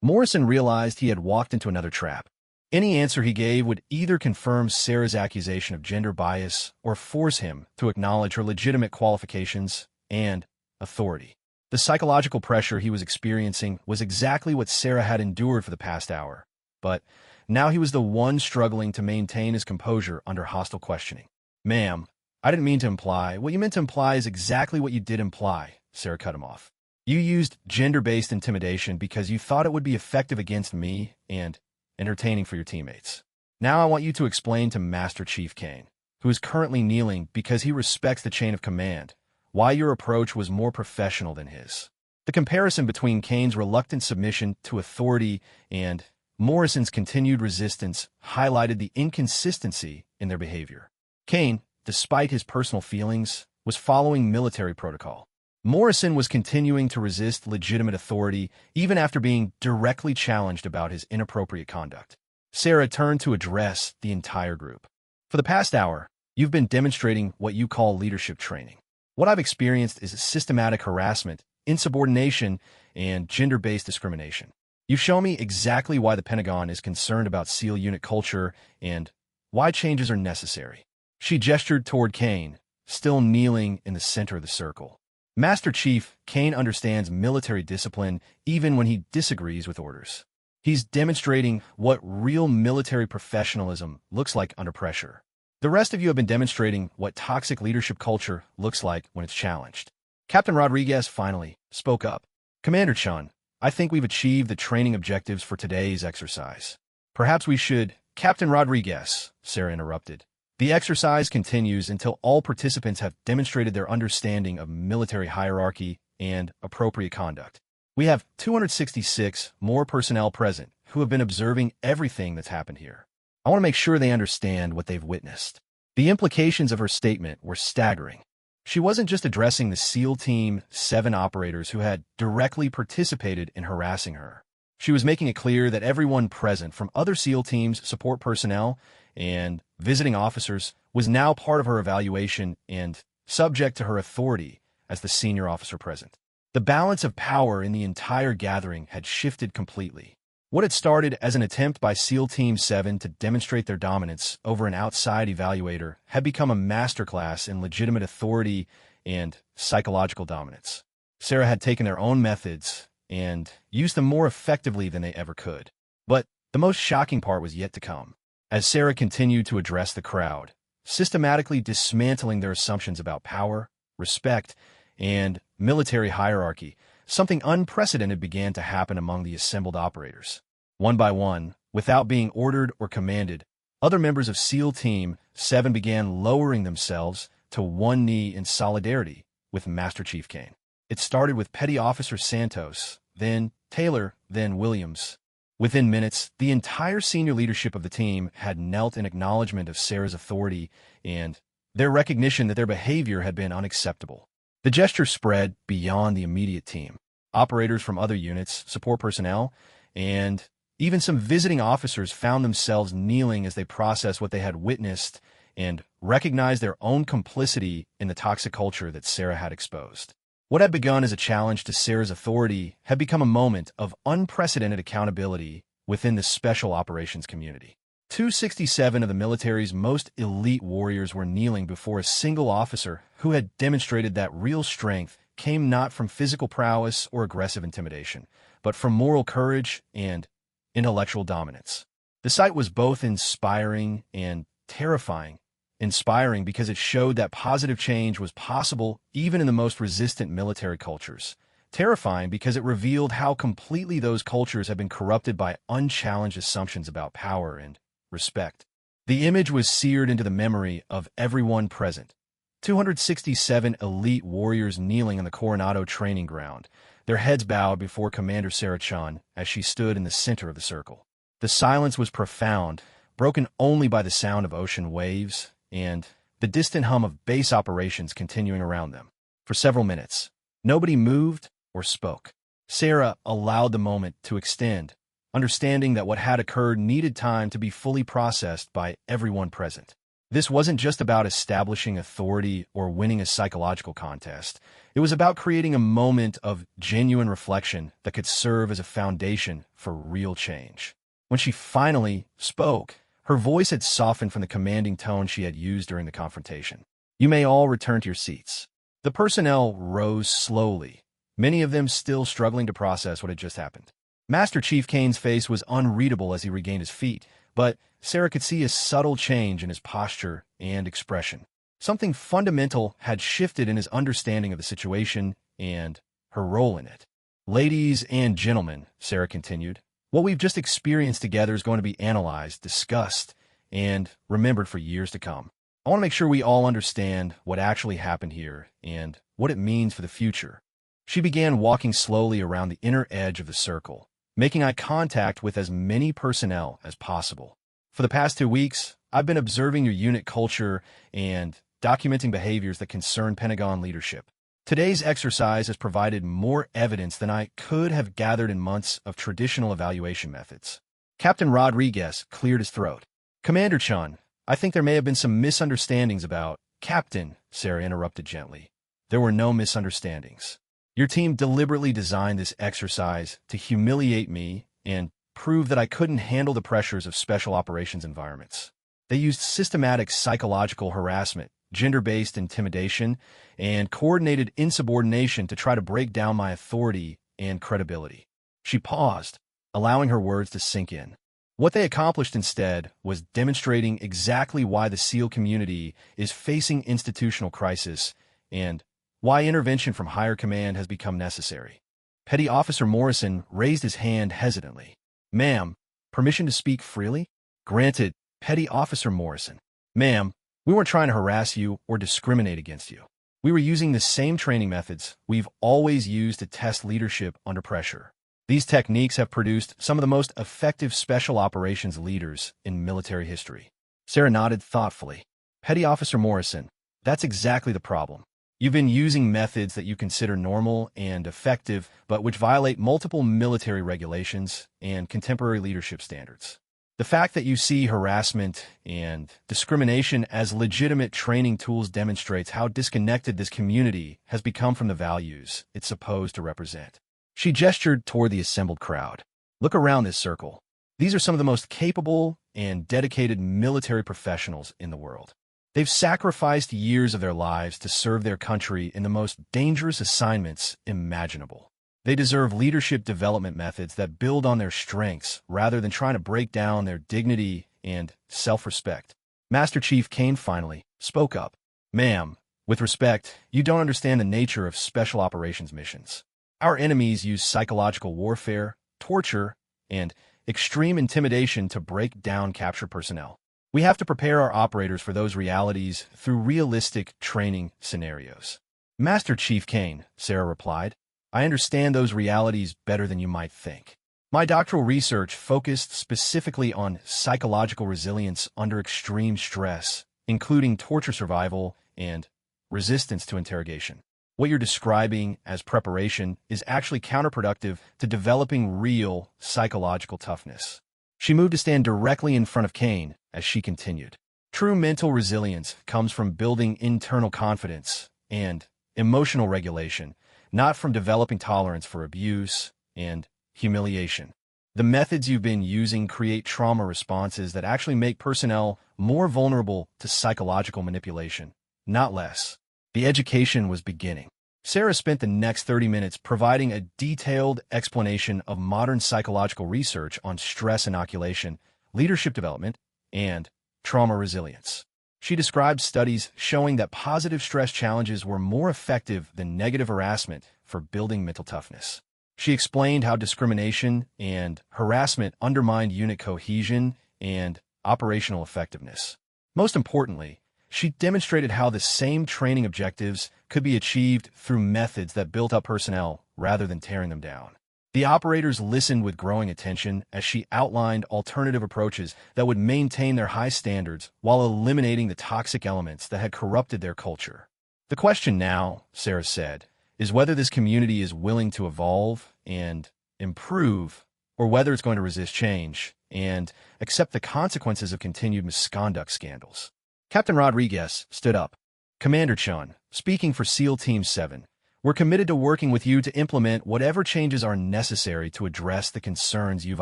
Speaker 1: Morrison realized he had walked into another trap. Any answer he gave would either confirm Sarah's accusation of gender bias or force him to acknowledge her legitimate qualifications and authority. The psychological pressure he was experiencing was exactly what Sarah had endured for the past hour, but now he was the one struggling to maintain his composure under hostile questioning. Ma'am, I didn't mean to imply. What you meant to imply is exactly what you did imply, Sarah cut him off. You used gender-based intimidation because you thought it would be effective against me and entertaining for your teammates. Now I want you to explain to Master Chief Kane, who is currently kneeling because he respects the chain of command, why your approach was more professional than his. The comparison between Kane's reluctant submission to authority and Morrison's continued resistance highlighted the inconsistency in their behavior. Kane, despite his personal feelings, was following military protocol. Morrison was continuing to resist legitimate authority even after being directly challenged about his inappropriate conduct. Sarah turned to address the entire group. For the past hour, you've been demonstrating what you call leadership training. What I've experienced is systematic harassment, insubordination, and gender-based discrimination. You've shown me exactly why the Pentagon is concerned about SEAL unit culture and why changes are necessary. She gestured toward Kane, still kneeling in the center of the circle. Master Chief, Kane understands military discipline even when he disagrees with orders. He's demonstrating what real military professionalism looks like under pressure. The rest of you have been demonstrating what toxic leadership culture looks like when it's challenged. Captain Rodriguez finally spoke up. Commander Chun, I think we've achieved the training objectives for today's exercise. Perhaps we should— Captain Rodriguez, Sarah interrupted. The exercise continues until all participants have demonstrated their understanding of military hierarchy and appropriate conduct. We have 266 more personnel present who have been observing everything that's happened here. I want to make sure they understand what they've witnessed. The implications of her statement were staggering. She wasn't just addressing the SEAL Team 7 operators who had directly participated in harassing her. She was making it clear that everyone present, from other SEAL Teams, support personnel, and visiting officers, was now part of her evaluation and subject to her authority as the senior officer present. The balance of power in the entire gathering had shifted completely. What had started as an attempt by SEAL Team 7 to demonstrate their dominance over an outside evaluator had become a masterclass in legitimate authority and psychological dominance. Sarah had taken their own methods and used them more effectively than they ever could. But the most shocking part was yet to come. As Sarah continued to address the crowd, systematically dismantling their assumptions about power, respect, and military hierarchy, something unprecedented began to happen among the assembled operators. One by one, without being ordered or commanded, other members of SEAL Team 7 began lowering themselves to one knee in solidarity with Master Chief Kane. It started with Petty Officer Santos, then Taylor, then Williams. Within minutes, the entire senior leadership of the team had knelt in acknowledgement of Sarah's authority and their recognition that their behavior had been unacceptable. The gesture spread beyond the immediate team. Operators from other units, support personnel, and even some visiting officers found themselves kneeling as they processed what they had witnessed and recognized their own complicity in the toxic culture that Sarah had exposed. What had begun as a challenge to Sarah's authority had become a moment of unprecedented accountability within the special operations community. 267 of the military's most elite warriors were kneeling before a single officer who had demonstrated that real strength came not from physical prowess or aggressive intimidation, but from moral courage and intellectual dominance. The sight was both inspiring and terrifying. Inspiring because it showed that positive change was possible even in the most resistant military cultures. Terrifying because it revealed how completely those cultures had been corrupted by unchallenged assumptions about power and respect. The image was seared into the memory of everyone present. 267 elite warriors kneeling on the Coronado training ground, their heads bowed before Commander Sarah Chun as she stood in the center of the circle. The silence was profound, broken only by the sound of ocean waves and the distant hum of base operations continuing around them. For several minutes, nobody moved or spoke. Sarah allowed the moment to extend, understanding that what had occurred needed time to be fully processed by everyone present. This wasn't just about establishing authority or winning a psychological contest. It was about creating a moment of genuine reflection that could serve as a foundation for real change. When she finally spoke, her voice had softened from the commanding tone she had used during the confrontation. "You may all return to your seats." The personnel rose slowly, many of them still struggling to process what had just happened. Master Chief Kane's face was unreadable as he regained his feet, but Sarah could see a subtle change in his posture and expression. Something fundamental had shifted in his understanding of the situation and her role in it. "Ladies and gentlemen," Sarah continued, "what we've just experienced together is going to be analyzed, discussed, and remembered for years to come. I want to make sure we all understand what actually happened here and what it means for the future." She began walking slowly around the inner edge of the circle, making eye contact with as many personnel as possible. "For the past 2 weeks, I've been observing your unit culture and documenting behaviors that concern Pentagon leadership. Today's exercise has provided more evidence than I could have gathered in months of traditional evaluation methods. Captain Rodriguez cleared his throat. Commander Chun, I think there may have been some misunderstandings about— Captain, Sarah interrupted gently. There were no misunderstandings. Your team deliberately designed this exercise to humiliate me and prove that I couldn't handle the pressures of special operations environments. They used systematic psychological harassment, gender-based intimidation, and coordinated insubordination to try to break down my authority and credibility. She paused, allowing her words to sink in. What they accomplished instead was demonstrating exactly why the SEAL community is facing institutional crisis and why intervention from higher command has become necessary. Petty Officer Morrison raised his hand hesitantly. Ma'am, permission to speak freely? Granted, Petty Officer Morrison. Ma'am, we weren't trying to harass you or discriminate against you. We were using the same training methods we've always used to test leadership under pressure. These techniques have produced some of the most effective special operations leaders in military history. Sarah nodded thoughtfully. Petty Officer Morrison, that's exactly the problem. You've been using methods that you consider normal and effective, but which violate multiple military regulations and contemporary leadership standards. The fact that you see harassment and discrimination as legitimate training tools demonstrates how disconnected this community has become from the values it's supposed to represent. She gestured toward the assembled crowd. Look around this circle. These are some of the most capable and dedicated military professionals in the world. They've sacrificed years of their lives to serve their country in the most dangerous assignments imaginable. They deserve leadership development methods that build on their strengths rather than trying to break down their dignity and self-respect. Master Chief Kane finally spoke up. Ma'am, with respect, you don't understand the nature of special operations missions. Our enemies use psychological warfare, torture, and extreme intimidation to break down captured personnel. We have to prepare our operators for those realities through realistic training scenarios. Master Chief Kane, Sarah replied, I understand those realities better than you might think. My doctoral research focused specifically on psychological resilience under extreme stress, including torture survival and resistance to interrogation. What you're describing as preparation is actually counterproductive to developing real psychological toughness. She moved to stand directly in front of Kane as she continued. True mental resilience comes from building internal confidence and emotional regulation, not from developing tolerance for abuse and humiliation. The methods you've been using create trauma responses that actually make personnel more vulnerable to psychological manipulation, not less. The education was beginning. Sarah spent the next 30 minutes providing a detailed explanation of modern psychological research on stress inoculation, leadership development, and trauma resilience. She described studies showing that positive stress challenges were more effective than negative harassment for building mental toughness. She explained how discrimination and harassment undermined unit cohesion and operational effectiveness. Most importantly, she demonstrated how the same training objectives could be achieved through methods that built up personnel rather than tearing them down. The operators listened with growing attention as she outlined alternative approaches that would maintain their high standards while eliminating the toxic elements that had corrupted their culture. The question now, Sarah said, is whether this community is willing to evolve and improve, or whether it's going to resist change and accept the consequences of continued misconduct scandals. Captain Rodriguez stood up. Commander Chun, speaking for SEAL Team 7, we're committed to working with you to implement whatever changes are necessary to address the concerns you've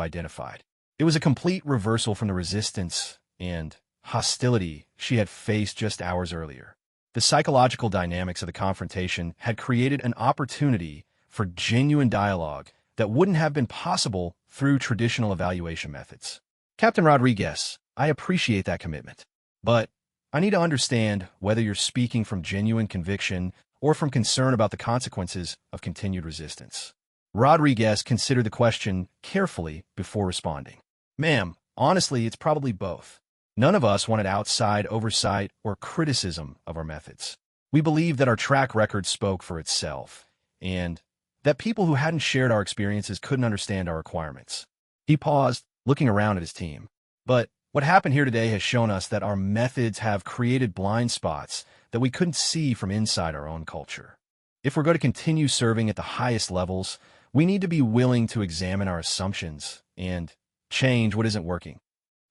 Speaker 1: identified. It was a complete reversal from the resistance and hostility she had faced just hours earlier. The psychological dynamics of the confrontation had created an opportunity for genuine dialogue that wouldn't have been possible through traditional evaluation methods. Captain Rodriguez, I appreciate that commitment, but I need to understand whether you're speaking from genuine conviction or from concern about the consequences of continued resistance. Rodriguez considered the question carefully before responding. Ma'am, honestly, it's probably both. None of us wanted outside oversight or criticism of our methods. We believed that our track record spoke for itself, and that people who hadn't shared our experiences couldn't understand our requirements. He paused, looking around at his team. But What happened here today has shown us that our methods have created blind spots that we couldn't see from inside our own culture. If we're going to continue serving at the highest levels, we need to be willing to examine our assumptions and change what isn't working.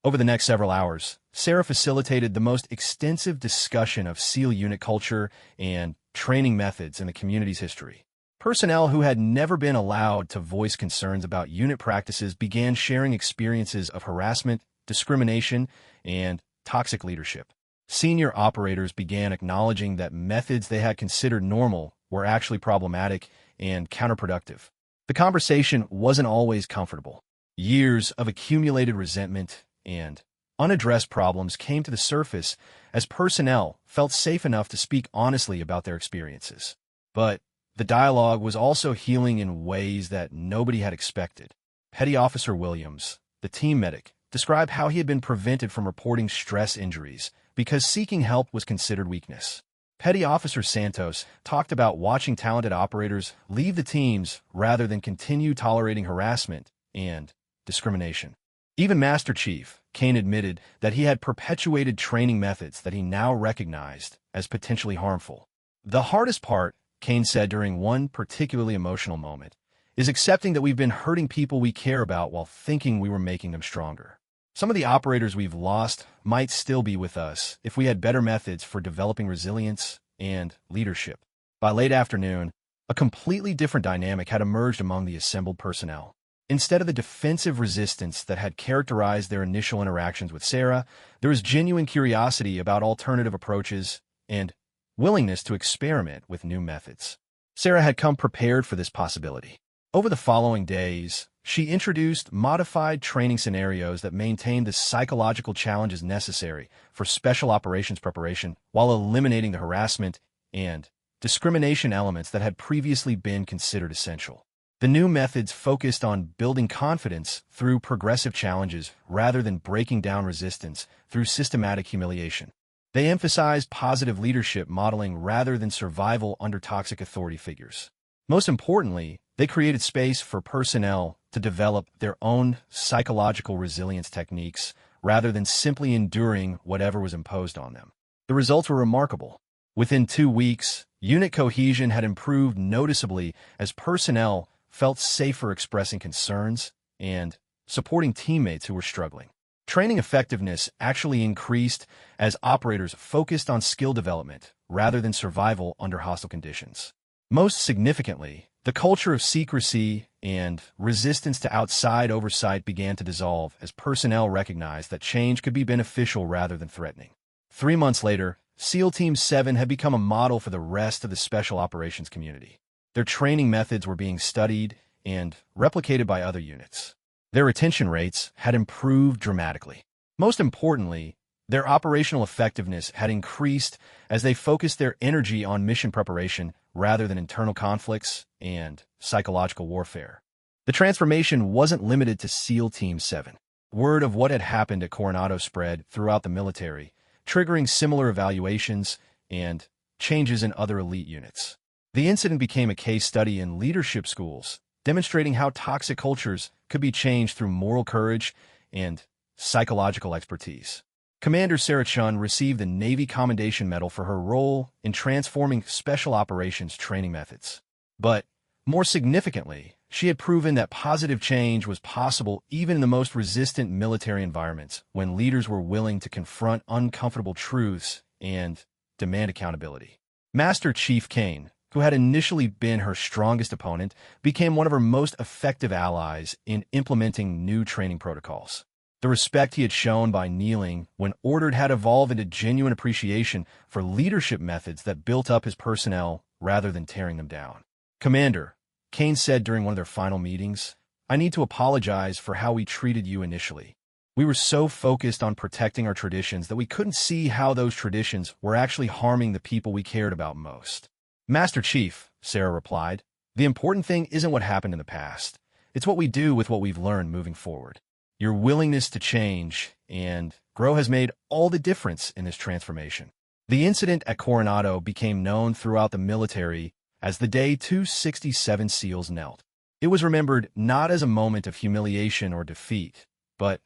Speaker 1: Over the next several hours, Sarah facilitated the most extensive discussion of SEAL unit culture and training methods in the community's history. Personnel who had never been allowed to voice concerns about unit practices began sharing experiences of harassment, discrimination, and toxic leadership. Senior operators began acknowledging that methods they had considered normal were actually problematic and counterproductive. The conversation wasn't always comfortable. Years of accumulated resentment and unaddressed problems came to the surface as personnel felt safe enough to speak honestly about their experiences. But the dialogue was also healing in ways that nobody had expected. Petty Officer Williams, the team medic, described how he had been prevented from reporting stress injuries because seeking help was considered weakness. Petty Officer Santos talked about watching talented operators leave the teams rather than continue tolerating harassment and discrimination. Even Master Chief Kane admitted that he had perpetuated training methods that he now recognized as potentially harmful. The hardest part, Kane said during one particularly emotional moment, is accepting that we've been hurting people we care about while thinking we were making them stronger. Some of the operators we've lost might still be with us if we had better methods for developing resilience and leadership. By late afternoon, a completely different dynamic had emerged among the assembled personnel. Instead of the defensive resistance that had characterized their initial interactions with Sarah, there was genuine curiosity about alternative approaches and willingness to experiment with new methods. Sarah had come prepared for this possibility. Over the following days, she introduced modified training scenarios that maintained the psychological challenges necessary for special operations preparation while eliminating the harassment and discrimination elements that had previously been considered essential. The new methods focused on building confidence through progressive challenges rather than breaking down resistance through systematic humiliation. They emphasized positive leadership modeling rather than survival under toxic authority figures. Most importantly, they created space for personnel to develop their own psychological resilience techniques rather than simply enduring whatever was imposed on them. The results were remarkable. Within 2 weeks, unit cohesion had improved noticeably as personnel felt safer expressing concerns and supporting teammates who were struggling. Training effectiveness actually increased as operators focused on skill development rather than survival under hostile conditions. Most significantly, the culture of secrecy and resistance to outside oversight began to dissolve as personnel recognized that change could be beneficial rather than threatening. 3 months later, SEAL Team 7 had become a model for the rest of the special operations community. Their training methods were being studied and replicated by other units. Their retention rates had improved dramatically. Most importantly, their operational effectiveness had increased as they focused their energy on mission preparation rather than internal conflicts and psychological warfare. The transformation wasn't limited to SEAL Team 7. Word of what had happened at Coronado spread throughout the military, triggering similar evaluations and changes in other elite units. The incident became a case study in leadership schools, demonstrating how toxic cultures could be changed through moral courage and psychological expertise. Commander Sarah Chun received the Navy Commendation Medal for her role in transforming special operations training methods. But, more significantly, she had proven that positive change was possible even in the most resistant military environments when leaders were willing to confront uncomfortable truths and demand accountability. Master Chief Kane, who had initially been her strongest opponent, became one of her most effective allies in implementing new training protocols. The respect he had shown by kneeling when ordered had evolved into genuine appreciation for leadership methods that built up his personnel rather than tearing them down. "Commander," Kane said during one of their final meetings, "I need to apologize for how we treated you initially. We were so focused on protecting our traditions that we couldn't see how those traditions were actually harming the people we cared about most." "Master Chief," Sarah replied, "the important thing isn't what happened in the past. It's what we do with what we've learned moving forward. Your willingness to change and grow has made all the difference in this transformation." The incident at Coronado became known throughout the military as the day 267 SEALs knelt. It was remembered not as a moment of humiliation or defeat, but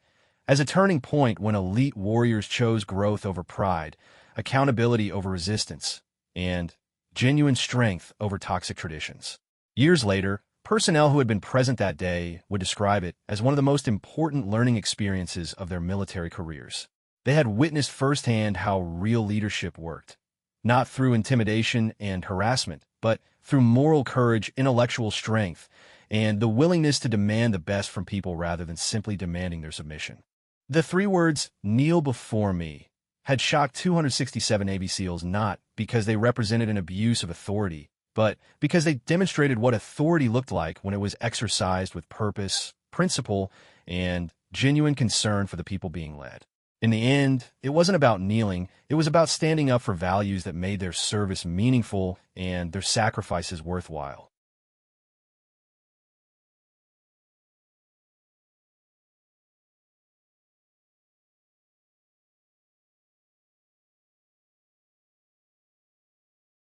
Speaker 1: as a turning point when elite warriors chose growth over pride, accountability over resistance, and genuine strength over toxic traditions. Years later, personnel who had been present that day would describe it as one of the most important learning experiences of their military careers. They had witnessed firsthand how real leadership worked, not through intimidation and harassment, but through moral courage, intellectual strength, and the willingness to demand the best from people rather than simply demanding their submission. The three words, "kneel before me," had shocked 267 Navy SEALs not because they represented an abuse of authority, but because they demonstrated what authority looked like when it was exercised with purpose, principle, and genuine concern for the people being led. In the end, it wasn't about kneeling, it was about standing up for values that made their service meaningful and their sacrifices worthwhile.